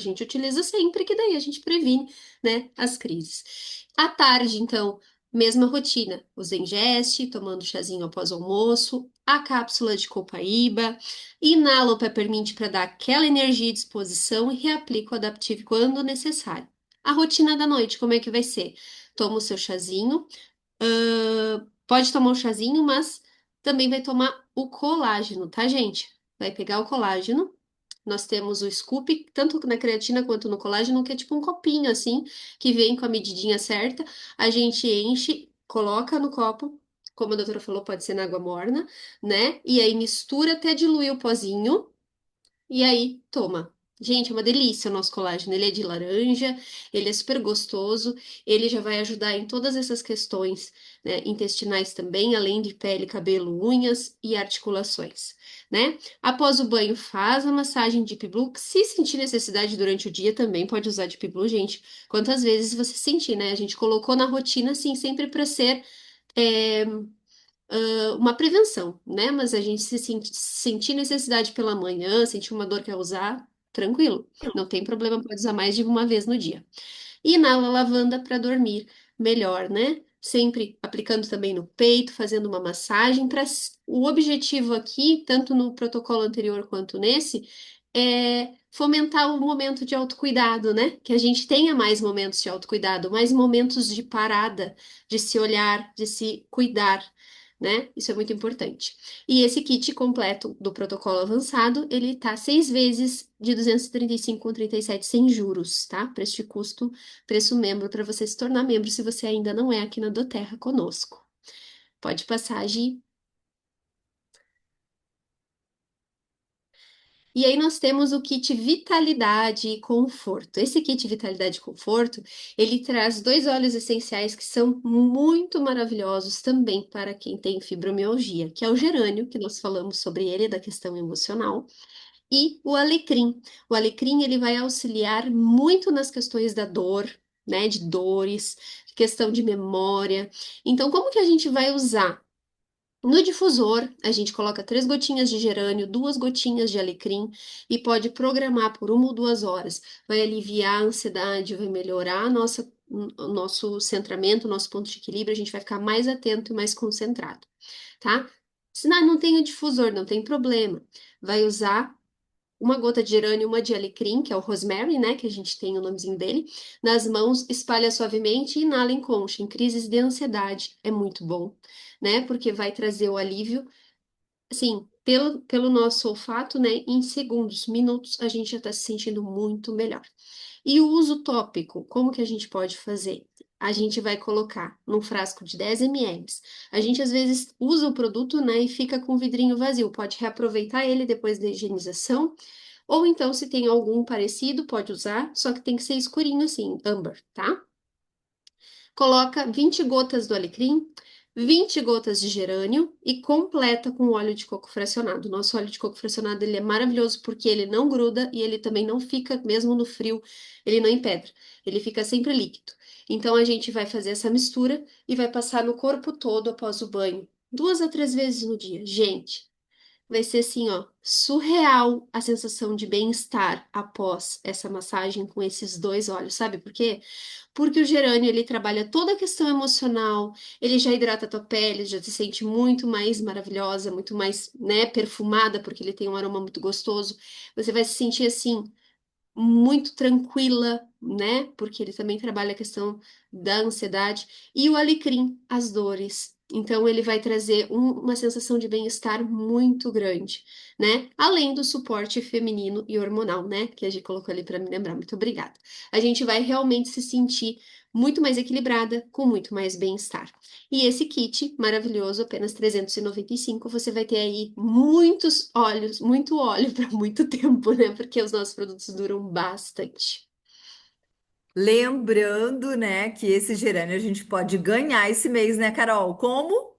sempre, que daí a gente previne, né, as crises. À tarde, então, mesma rotina. O Zengeste, tomando chazinho após o almoço, a cápsula de copaíba, inalo o Peppermint para dar aquela energia e disposição e reaplico o Adaptive quando necessário. A rotina da noite, como é que vai ser? Toma o seu chazinho. Pode tomar um chazinho, mas também vai tomar o colágeno, tá, gente? Vai pegar o colágeno. Nós temos o scoop, tanto na creatina quanto no colágeno, que é tipo um copinho assim, que vem com a medidinha certa. A gente enche, coloca no copo, como a doutora falou, pode ser na água morna, né? E aí mistura até diluir o pozinho. E aí, toma. Gente, é uma delícia o nosso colágeno. Ele é de laranja, ele é super gostoso, ele já vai ajudar em todas essas questões, né, intestinais também, além de pele, cabelo, unhas e articulações, né? Após o banho, faz a massagem Deep Blue. Se sentir necessidade durante o dia, também pode usar Deep Blue, gente. Quantas vezes você sentir, né? A gente colocou na rotina, assim, sempre para ser. é, uma prevenção, né? Mas a gente se sentir necessidade pela manhã, sentir uma dor quer usar, tranquilo, não tem problema, pode usar mais de uma vez no dia. E inala a lavanda para dormir melhor, né? Sempre aplicando também no peito, fazendo uma massagem. O objetivo aqui, tanto no protocolo anterior quanto nesse, é fomentar o momento de autocuidado, né? Que a gente tenha mais momentos de autocuidado, mais momentos de parada, de se olhar, de se cuidar, né? Isso é muito importante. E esse kit completo do protocolo avançado, ele tá 6 vezes de 235,37 sem juros, tá? Preço de custo, preço membro para você se tornar membro se você ainda não é aqui na Doterra conosco. Pode passar, Gi. E aí nós temos o kit Vitalidade e Conforto. Esse kit Vitalidade e Conforto, ele traz dois óleos essenciais que são muito maravilhosos também para quem tem fibromialgia, que é o gerânio, que nós falamos sobre ele, da questão emocional, e o alecrim. O alecrim, ele vai auxiliar muito nas questões da dor, né, de dores, questão de memória. Então, como que a gente vai usar? No difusor, a gente coloca 3 gotinhas de gerânio, 2 gotinhas de alecrim e pode programar por 1 ou 2 horas. Vai aliviar a ansiedade, vai melhorar o nosso centramento, o nosso ponto de equilíbrio, a gente vai ficar mais atento e mais concentrado, tá? Se não tem o difusor, não tem problema. Vai usar 1 gota de gerânio, uma de alecrim, que é o rosemary, né? Que a gente tem o nomezinho dele. Nas mãos, espalha suavemente e inala em concha. Em crises de ansiedade, é muito bom, né? Porque vai trazer o alívio, assim, pelo nosso olfato, né? Em segundos, minutos, a gente já está se sentindo muito melhor. E o uso tópico, como que a gente pode fazer? A gente vai colocar num frasco de 10 ml. A gente às vezes usa o produto, né, e fica com o vidrinho vazio. Pode reaproveitar ele depois da higienização ou então, se tem algum parecido, pode usar, só que tem que ser escurinho assim, âmbar, tá? Coloca 20 gotas do alecrim, 20 gotas de gerânio e completa com óleo de coco fracionado. Nosso óleo de coco fracionado, ele é maravilhoso porque ele não gruda e ele também não fica, mesmo no frio, ele não empedra. Ele fica sempre líquido. Então, a gente vai fazer essa mistura e vai passar no corpo todo após o banho, 2 a 3 vezes no dia. Gente, vai ser assim, ó, surreal a sensação de bem-estar após essa massagem com esses dois óleos, sabe por quê? Porque o gerânio, ele trabalha toda a questão emocional, ele já hidrata a tua pele, já te sente muito mais maravilhosa, muito mais, né, perfumada, porque ele tem um aroma muito gostoso. Você vai se sentir assim muito tranquila, né? Porque ele também trabalha a questão da ansiedade e o alecrim, as dores. Então ele vai trazer uma sensação de bem-estar muito grande, né? Além do suporte feminino e hormonal, né? Que a gente colocou ali para me lembrar. Muito obrigada. A gente vai realmente se sentir muito mais equilibrada, com muito mais bem-estar. E esse kit maravilhoso, apenas 395, você vai ter aí muitos óleos, muito óleo para muito tempo, né? Porque os nossos produtos duram bastante. Lembrando, né, que esse gerânio a gente pode ganhar esse mês, né, Carol? Como?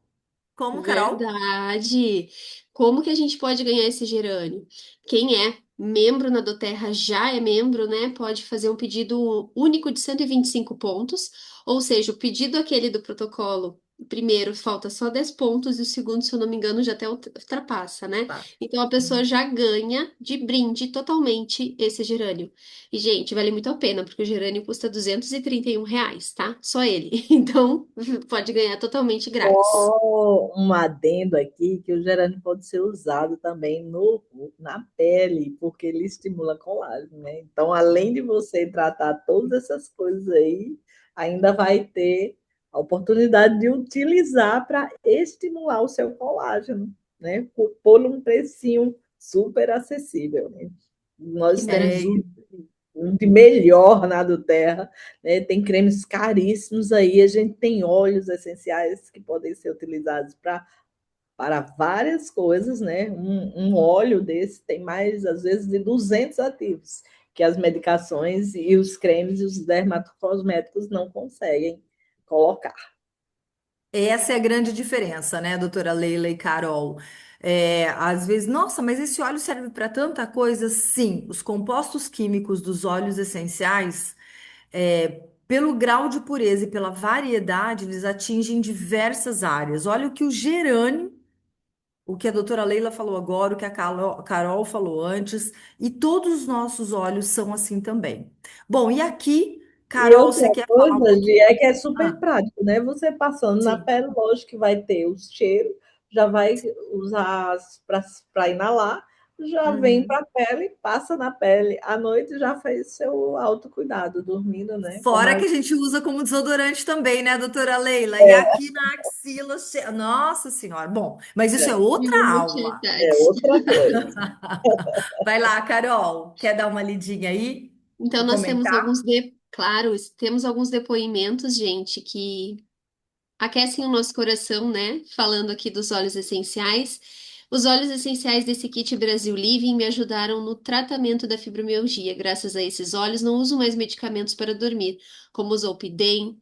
Como, Carol? Verdade. Como que a gente pode ganhar esse gerânio? Quem é membro na Doterra já é membro, né? Pode fazer um pedido único de 125 pontos, ou seja, o pedido aquele do protocolo. O primeiro falta só 10 pontos e o segundo, se eu não me engano, já até ultrapassa, né? Tá. Então a pessoa já ganha de brinde totalmente esse gerânio. E, gente, vale muito a pena, porque o gerânio custa R$ 231, tá? Só ele. Então, pode ganhar totalmente grátis. Só um adendo aqui, que o gerânio pode ser usado também na pele, porque ele estimula colágeno, né? Então, além de você tratar todas essas coisas aí, ainda vai ter a oportunidade de utilizar para estimular o seu colágeno, né? Por um precinho super acessível, né? Que Nós temos maravilha. um de melhor na do Terra, né? Tem cremes caríssimos aí, a gente tem óleos essenciais que podem ser utilizados para várias coisas, né? Um óleo desse tem mais, às vezes, de 200 ativos, que as medicações e os cremes e os dermatocosméticos não conseguem colocar. Essa é a grande diferença, né, doutora Leila e Carol? Às vezes, nossa, mas esse óleo serve para tanta coisa? Sim, os compostos químicos dos óleos essenciais, pelo grau de pureza e pela variedade, eles atingem diversas áreas. Olha o que o gerânio, o que a doutora Leila falou agora, o que a Carol falou antes, e todos os nossos óleos são assim também. Bom, e aqui, E Carol, outra você quer falar um coisa, Gi, pouquinho? é que é super Ah, prático, né? Você passando na sim. pele, lógico que vai ter o cheiro, já vai usar para inalar, já vem para Uhum. a pele, passa na pele à noite, já fez seu autocuidado, dormindo, né? Como Fora a que a gente usa como desodorante também, né, doutora Leila? E aqui na axila, nossa senhora. Bom, mas isso é outra Mil aula. é utilidades. outra coisa. Vai lá, Carol. Quer dar uma lidinha aí Então, e nós temos comentar? claro, temos alguns depoimentos, gente, que aquecem o nosso coração, né? Falando aqui dos óleos essenciais. Os óleos essenciais desse kit Brasil Living me ajudaram no tratamento da fibromialgia. Graças a esses óleos, não uso mais medicamentos para dormir, como o Zolpidem,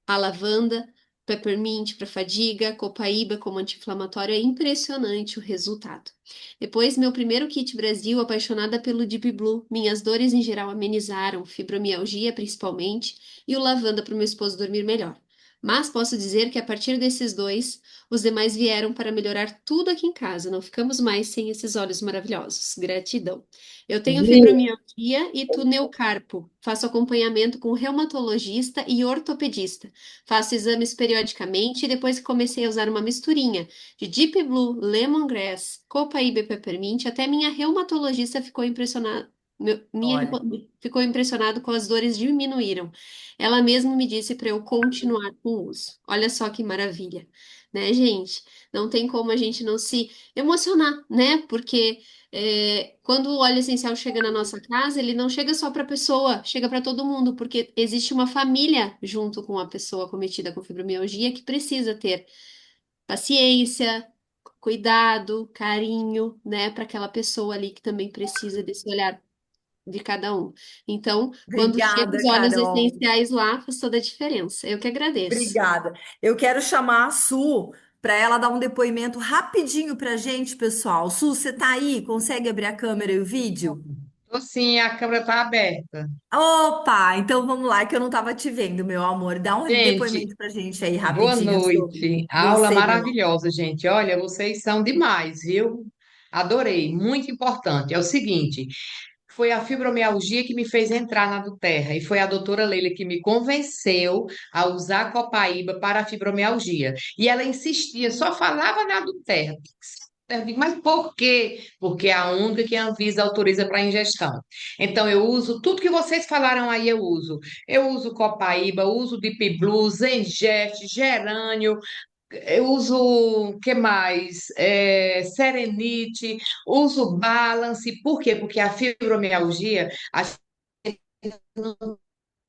a lavanda, peppermint para fadiga, copaíba como anti-inflamatório. É impressionante o resultado. Depois, meu primeiro kit Brasil, apaixonada pelo Deep Blue. Minhas dores em geral amenizaram, fibromialgia principalmente, e o lavanda para o meu esposo dormir melhor. Mas posso dizer que a partir desses dois, os demais vieram para melhorar tudo aqui em casa. Não ficamos mais sem esses olhos maravilhosos. Gratidão. Eu tenho Gente, fibromialgia e tuneucarpo. Faço acompanhamento com reumatologista e ortopedista. Faço exames periodicamente e depois que comecei a usar uma misturinha de Deep Blue, Lemongrass, Copaíba e Peppermint, até minha reumatologista ficou impressionada. Olha, Ficou impressionado com as dores diminuíram. Ela mesma me disse para eu continuar com o uso. Olha só que maravilha, né, gente? Não tem como a gente não se emocionar, né? Porque quando o óleo essencial chega na nossa casa, ele não chega só para a pessoa, chega para todo mundo, porque existe uma família junto com a pessoa cometida com fibromialgia que precisa ter paciência, cuidado, carinho, né, para aquela pessoa ali que também precisa desse olhar de cada um. Então, quando chega os obrigada, óleos Carol. essenciais lá, faz toda a diferença. Eu que agradeço. Obrigada. Eu quero chamar a Su para ela dar um depoimento rapidinho para a gente, pessoal. Su, você tá aí? Consegue abrir a câmera e o vídeo? Tô sim, a câmera está aberta. Opa, então vamos lá, que eu não estava te vendo, meu amor. Dá um Gente, depoimento para a gente aí boa rapidinho sobre noite. Aula você, meu amor. maravilhosa, gente. Olha, vocês são demais, viu? Adorei, muito importante. É o seguinte, foi a fibromialgia que me fez entrar na Duterra e foi a doutora Leila que me convenceu a usar a Copaíba para a fibromialgia. E ela insistia, só falava na Duterra. Eu digo, mas por quê? Porque é a única que a Anvisa autoriza para ingestão. Então, eu uso tudo que vocês falaram aí, eu uso. Eu uso Copaíba, uso Deep Blue, Zengest, Gerânio, eu uso, o que mais? Serenite, uso Balance. Por quê? Porque a fibromialgia, a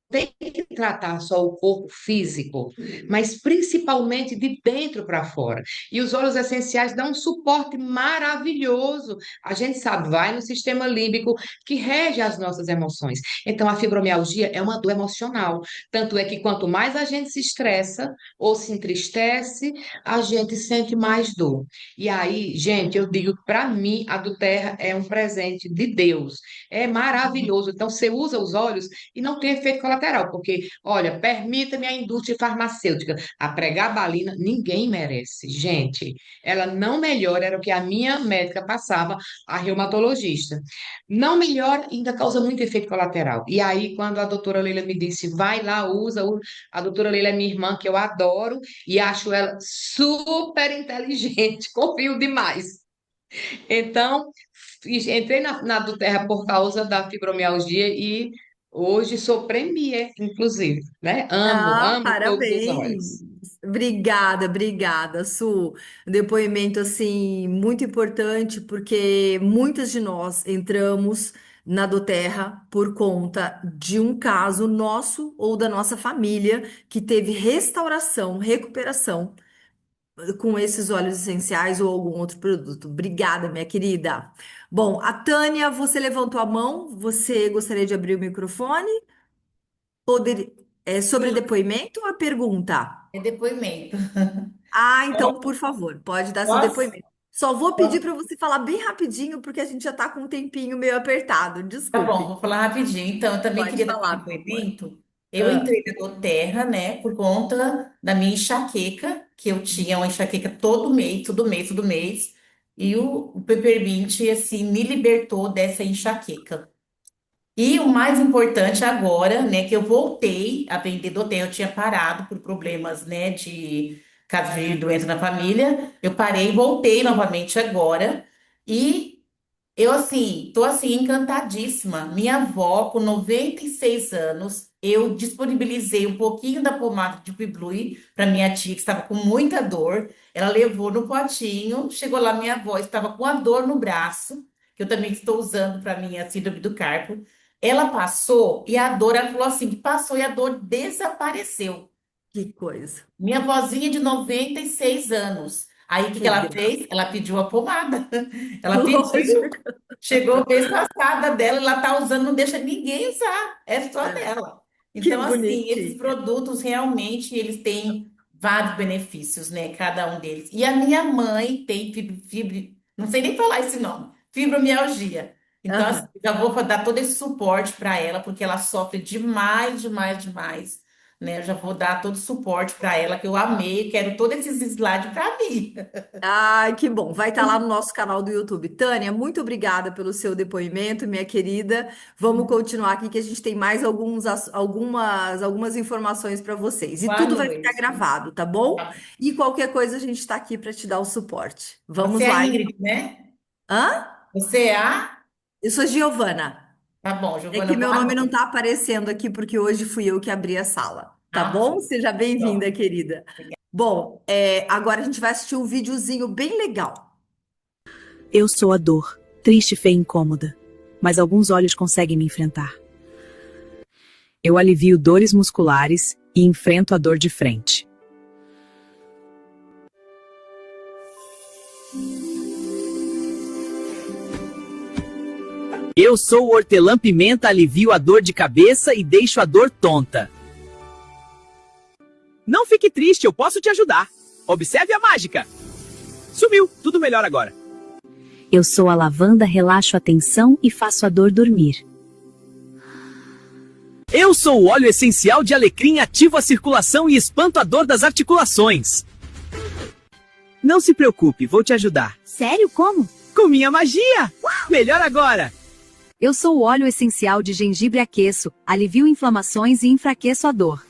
tem que tratar só o corpo físico, mas principalmente de dentro para fora. E os óleos essenciais dão um suporte maravilhoso. A gente sabe, vai no sistema límbico que rege as nossas emoções. Então, a fibromialgia é uma dor emocional. Tanto é que quanto mais a gente se estressa ou se entristece, a gente sente mais dor. E aí, gente, eu digo, para mim, a do Terra é um presente de Deus. É maravilhoso. Então, você usa os óleos e não tem efeito colateral, porque, olha, permita-me a indústria farmacêutica a pregar balina, ninguém merece. Gente, ela não melhora, era o que a minha médica passava, a reumatologista. Não melhora, ainda causa muito efeito colateral. E aí, quando a doutora Leila me disse, vai lá, usa. A doutora Leila é minha irmã, que eu adoro, e acho ela super inteligente, confio demais. Então, entrei na Duterra por causa da fibromialgia e hoje sou premier, inclusive, né? Amo, Ah, amo todos os parabéns. óleos. Obrigada, obrigada, Su. Um depoimento assim muito importante porque muitas de nós entramos na Doterra por conta de um caso nosso ou da nossa família que teve restauração, recuperação com esses óleos essenciais ou algum outro produto. Obrigada, minha querida. Bom, a Tânia, você levantou a mão, você gostaria de abrir o microfone? Poder... É sobre depoimento ou a pergunta? É depoimento. Ah, então, por favor, pode dar seu Posso? depoimento. Só vou pedir Posso? para você falar bem rapidinho, porque a gente já está com um tempinho meio apertado. Tá bom, Desculpe. vou falar rapidinho. Então, eu também Pode queria dar um falar, por favor. depoimento. Eu Ah, entrei na Doterra, né, por conta da minha enxaqueca, que eu tinha uma enxaqueca todo mês, todo mês, todo mês. E o Peppermint, assim, me libertou dessa enxaqueca. E o mais importante agora, né, que eu voltei a vender Doterra, eu tinha parado por problemas, né, de caso de doença na família. Eu parei e voltei novamente agora. E eu, assim, tô, assim, encantadíssima. Minha avó, com 96 anos, eu disponibilizei um pouquinho da pomada de Piblu para minha tia, que estava com muita dor. Ela levou no potinho, chegou lá, minha avó estava com a dor no braço, que eu também estou usando para minha síndrome do carpo. Ela passou e a dor, ela falou assim, que passou e a dor desapareceu. que coisa. Minha vozinha de 96 anos. Aí o que que Que ela graça. fez? Ela pediu a pomada. Ela pediu, Lógico. chegou a vez passada dela, ela tá usando, não deixa ninguém usar, é só É, dela. que Então, assim, esses bonitinha. produtos realmente eles têm vários benefícios, né? Cada um deles. E a minha mãe tem não sei nem falar esse nome, fibromialgia. Então, assim, Aham. já vou dar todo esse suporte para ela, porque ela sofre demais, demais, demais. né? Eu já vou dar todo o suporte para ela, que eu amei, quero todos esses slides para mim. Ai, que bom. Vai estar lá no nosso canal do YouTube. Tânia, muito obrigada pelo seu depoimento, minha querida. Vamos continuar aqui que a gente tem mais algumas informações para vocês. E Boa tudo vai ficar noite. gravado, tá bom? E qualquer coisa a gente está aqui para te dar o suporte. Você Vamos é a lá, hein? Ingrid, né? Hã? Você é a? Eu sou Giovana. Tá bom, É Giovana, que meu boa nome não noite. está aparecendo aqui porque hoje fui eu que abri a sala, tá Ah, bom? ok. Seja bem-vinda, Pronto. querida. Bom, agora a gente vai assistir um videozinho bem legal. Eu sou a dor, triste, feia e incômoda, mas alguns olhos conseguem me enfrentar. Eu alivio dores musculares e enfrento a dor de frente. Eu sou o hortelã-pimenta, alivio a dor de cabeça e deixo a dor tonta. Não fique triste, eu posso te ajudar. Observe a mágica. Sumiu, tudo melhor agora. Eu sou a lavanda, relaxo a tensão e faço a dor dormir. Eu sou o óleo essencial de alecrim, ativo a circulação e espanto a dor das articulações. Não se preocupe, vou te ajudar. Sério, como? Com minha magia! Melhor agora! Eu sou o óleo essencial de gengibre, aqueço, alivio inflamações e enfraqueço a dor.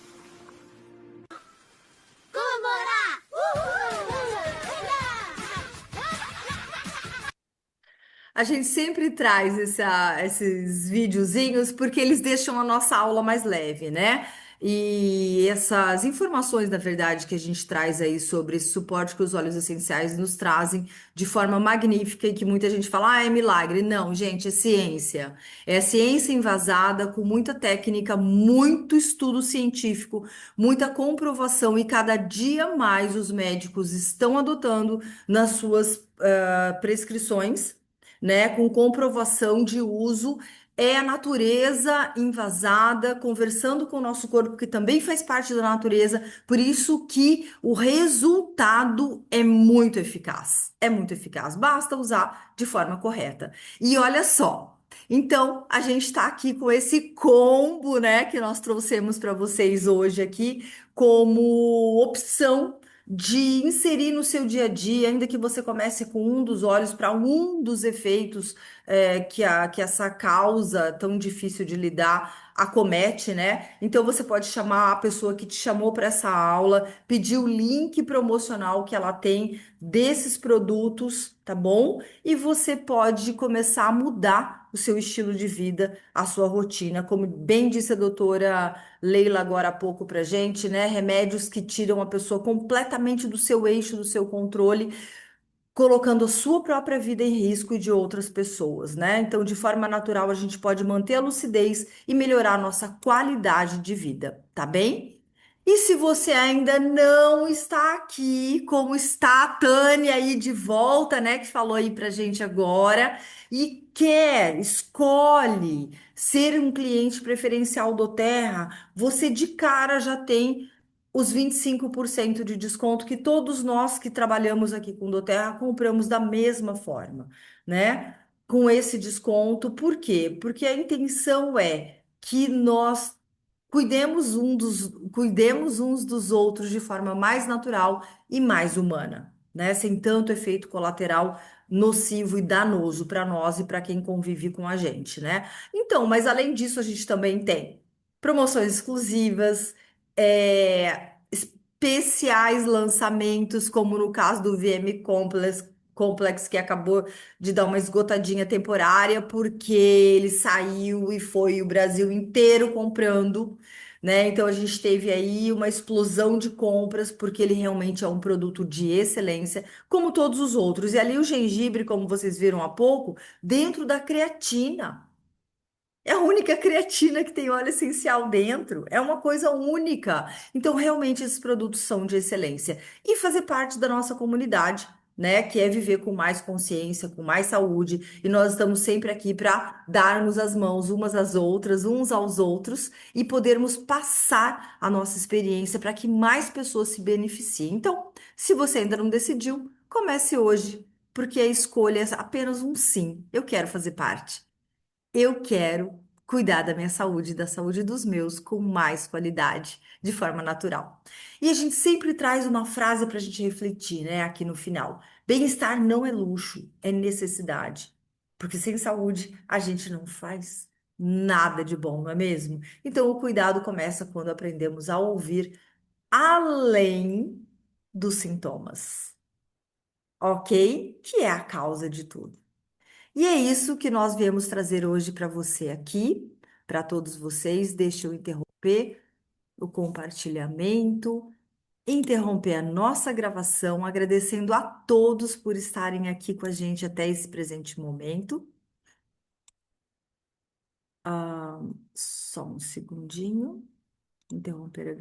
A gente sempre traz esses videozinhos porque eles deixam a nossa aula mais leve, né? E essas informações, na verdade, que a gente traz aí sobre esse suporte que os óleos essenciais nos trazem de forma magnífica e que muita gente fala, ah, é milagre. Não, gente, é ciência. É ciência embasada com muita técnica, muito estudo científico, muita comprovação e cada dia mais os médicos estão adotando nas suas prescrições, né, com comprovação de uso, é a natureza invasada, conversando com o nosso corpo, que também faz parte da natureza, por isso que o resultado é muito eficaz. É muito eficaz, basta usar de forma correta. E olha só, então a gente está aqui com esse combo, né, que nós trouxemos para vocês hoje aqui como opção de inserir no seu dia a dia, ainda que você comece com um dos olhos para um dos efeitos que essa causa tão difícil de lidar acomete, né? Então você pode chamar a pessoa que te chamou para essa aula, pedir o link promocional que ela tem desses produtos, tá bom? E você pode começar a mudar o seu estilo de vida, a sua rotina, como bem disse a doutora Leila agora há pouco pra gente, né? Remédios que tiram a pessoa completamente do seu eixo, do seu controle, colocando a sua própria vida em risco e de outras pessoas, né? Então, de forma natural, a gente pode manter a lucidez e melhorar a nossa qualidade de vida, tá bem? E se você ainda não está aqui, como está a Tânia aí de volta, né, que falou aí pra gente agora, e escolhe ser um cliente preferencial do Terra, você de cara já tem os 25% de desconto que todos nós que trabalhamos aqui com Doterra compramos da mesma forma, né? Com esse desconto, por quê? Porque a intenção é que nós cuidemos uns dos outros de forma mais natural e mais humana, né? Sem tanto efeito colateral nocivo e danoso para nós e para quem convive com a gente, né? Então, mas além disso, a gente também tem promoções exclusivas, especiais lançamentos, como no caso do VM Complex, que acabou de dar uma esgotadinha temporária, porque ele saiu e foi o Brasil inteiro comprando, né? Então a gente teve aí uma explosão de compras, porque ele realmente é um produto de excelência, como todos os outros. E ali o gengibre, como vocês viram há pouco, dentro da creatina. É a única creatina que tem óleo essencial dentro. É uma coisa única. Então, realmente, esses produtos são de excelência. E fazer parte da nossa comunidade, né? Que é viver com mais consciência, com mais saúde. E nós estamos sempre aqui para darmos as mãos umas às outras, uns aos outros, e podermos passar a nossa experiência para que mais pessoas se beneficiem. Então, se você ainda não decidiu, comece hoje, porque a escolha é apenas um sim. Eu quero fazer parte. Eu quero cuidar da minha saúde e da saúde dos meus com mais qualidade, de forma natural. E a gente sempre traz uma frase para a gente refletir, né, aqui no final. Bem-estar não é luxo, é necessidade. Porque sem saúde a gente não faz nada de bom, não é mesmo? Então o cuidado começa quando aprendemos a ouvir além dos sintomas, ok? Que é a causa de tudo. E é isso que nós viemos trazer hoje para você aqui, para todos vocês. Deixa eu interromper o compartilhamento, interromper a nossa gravação, agradecendo a todos por estarem aqui com a gente até esse presente momento. Só um segundinho, interromper a gravação.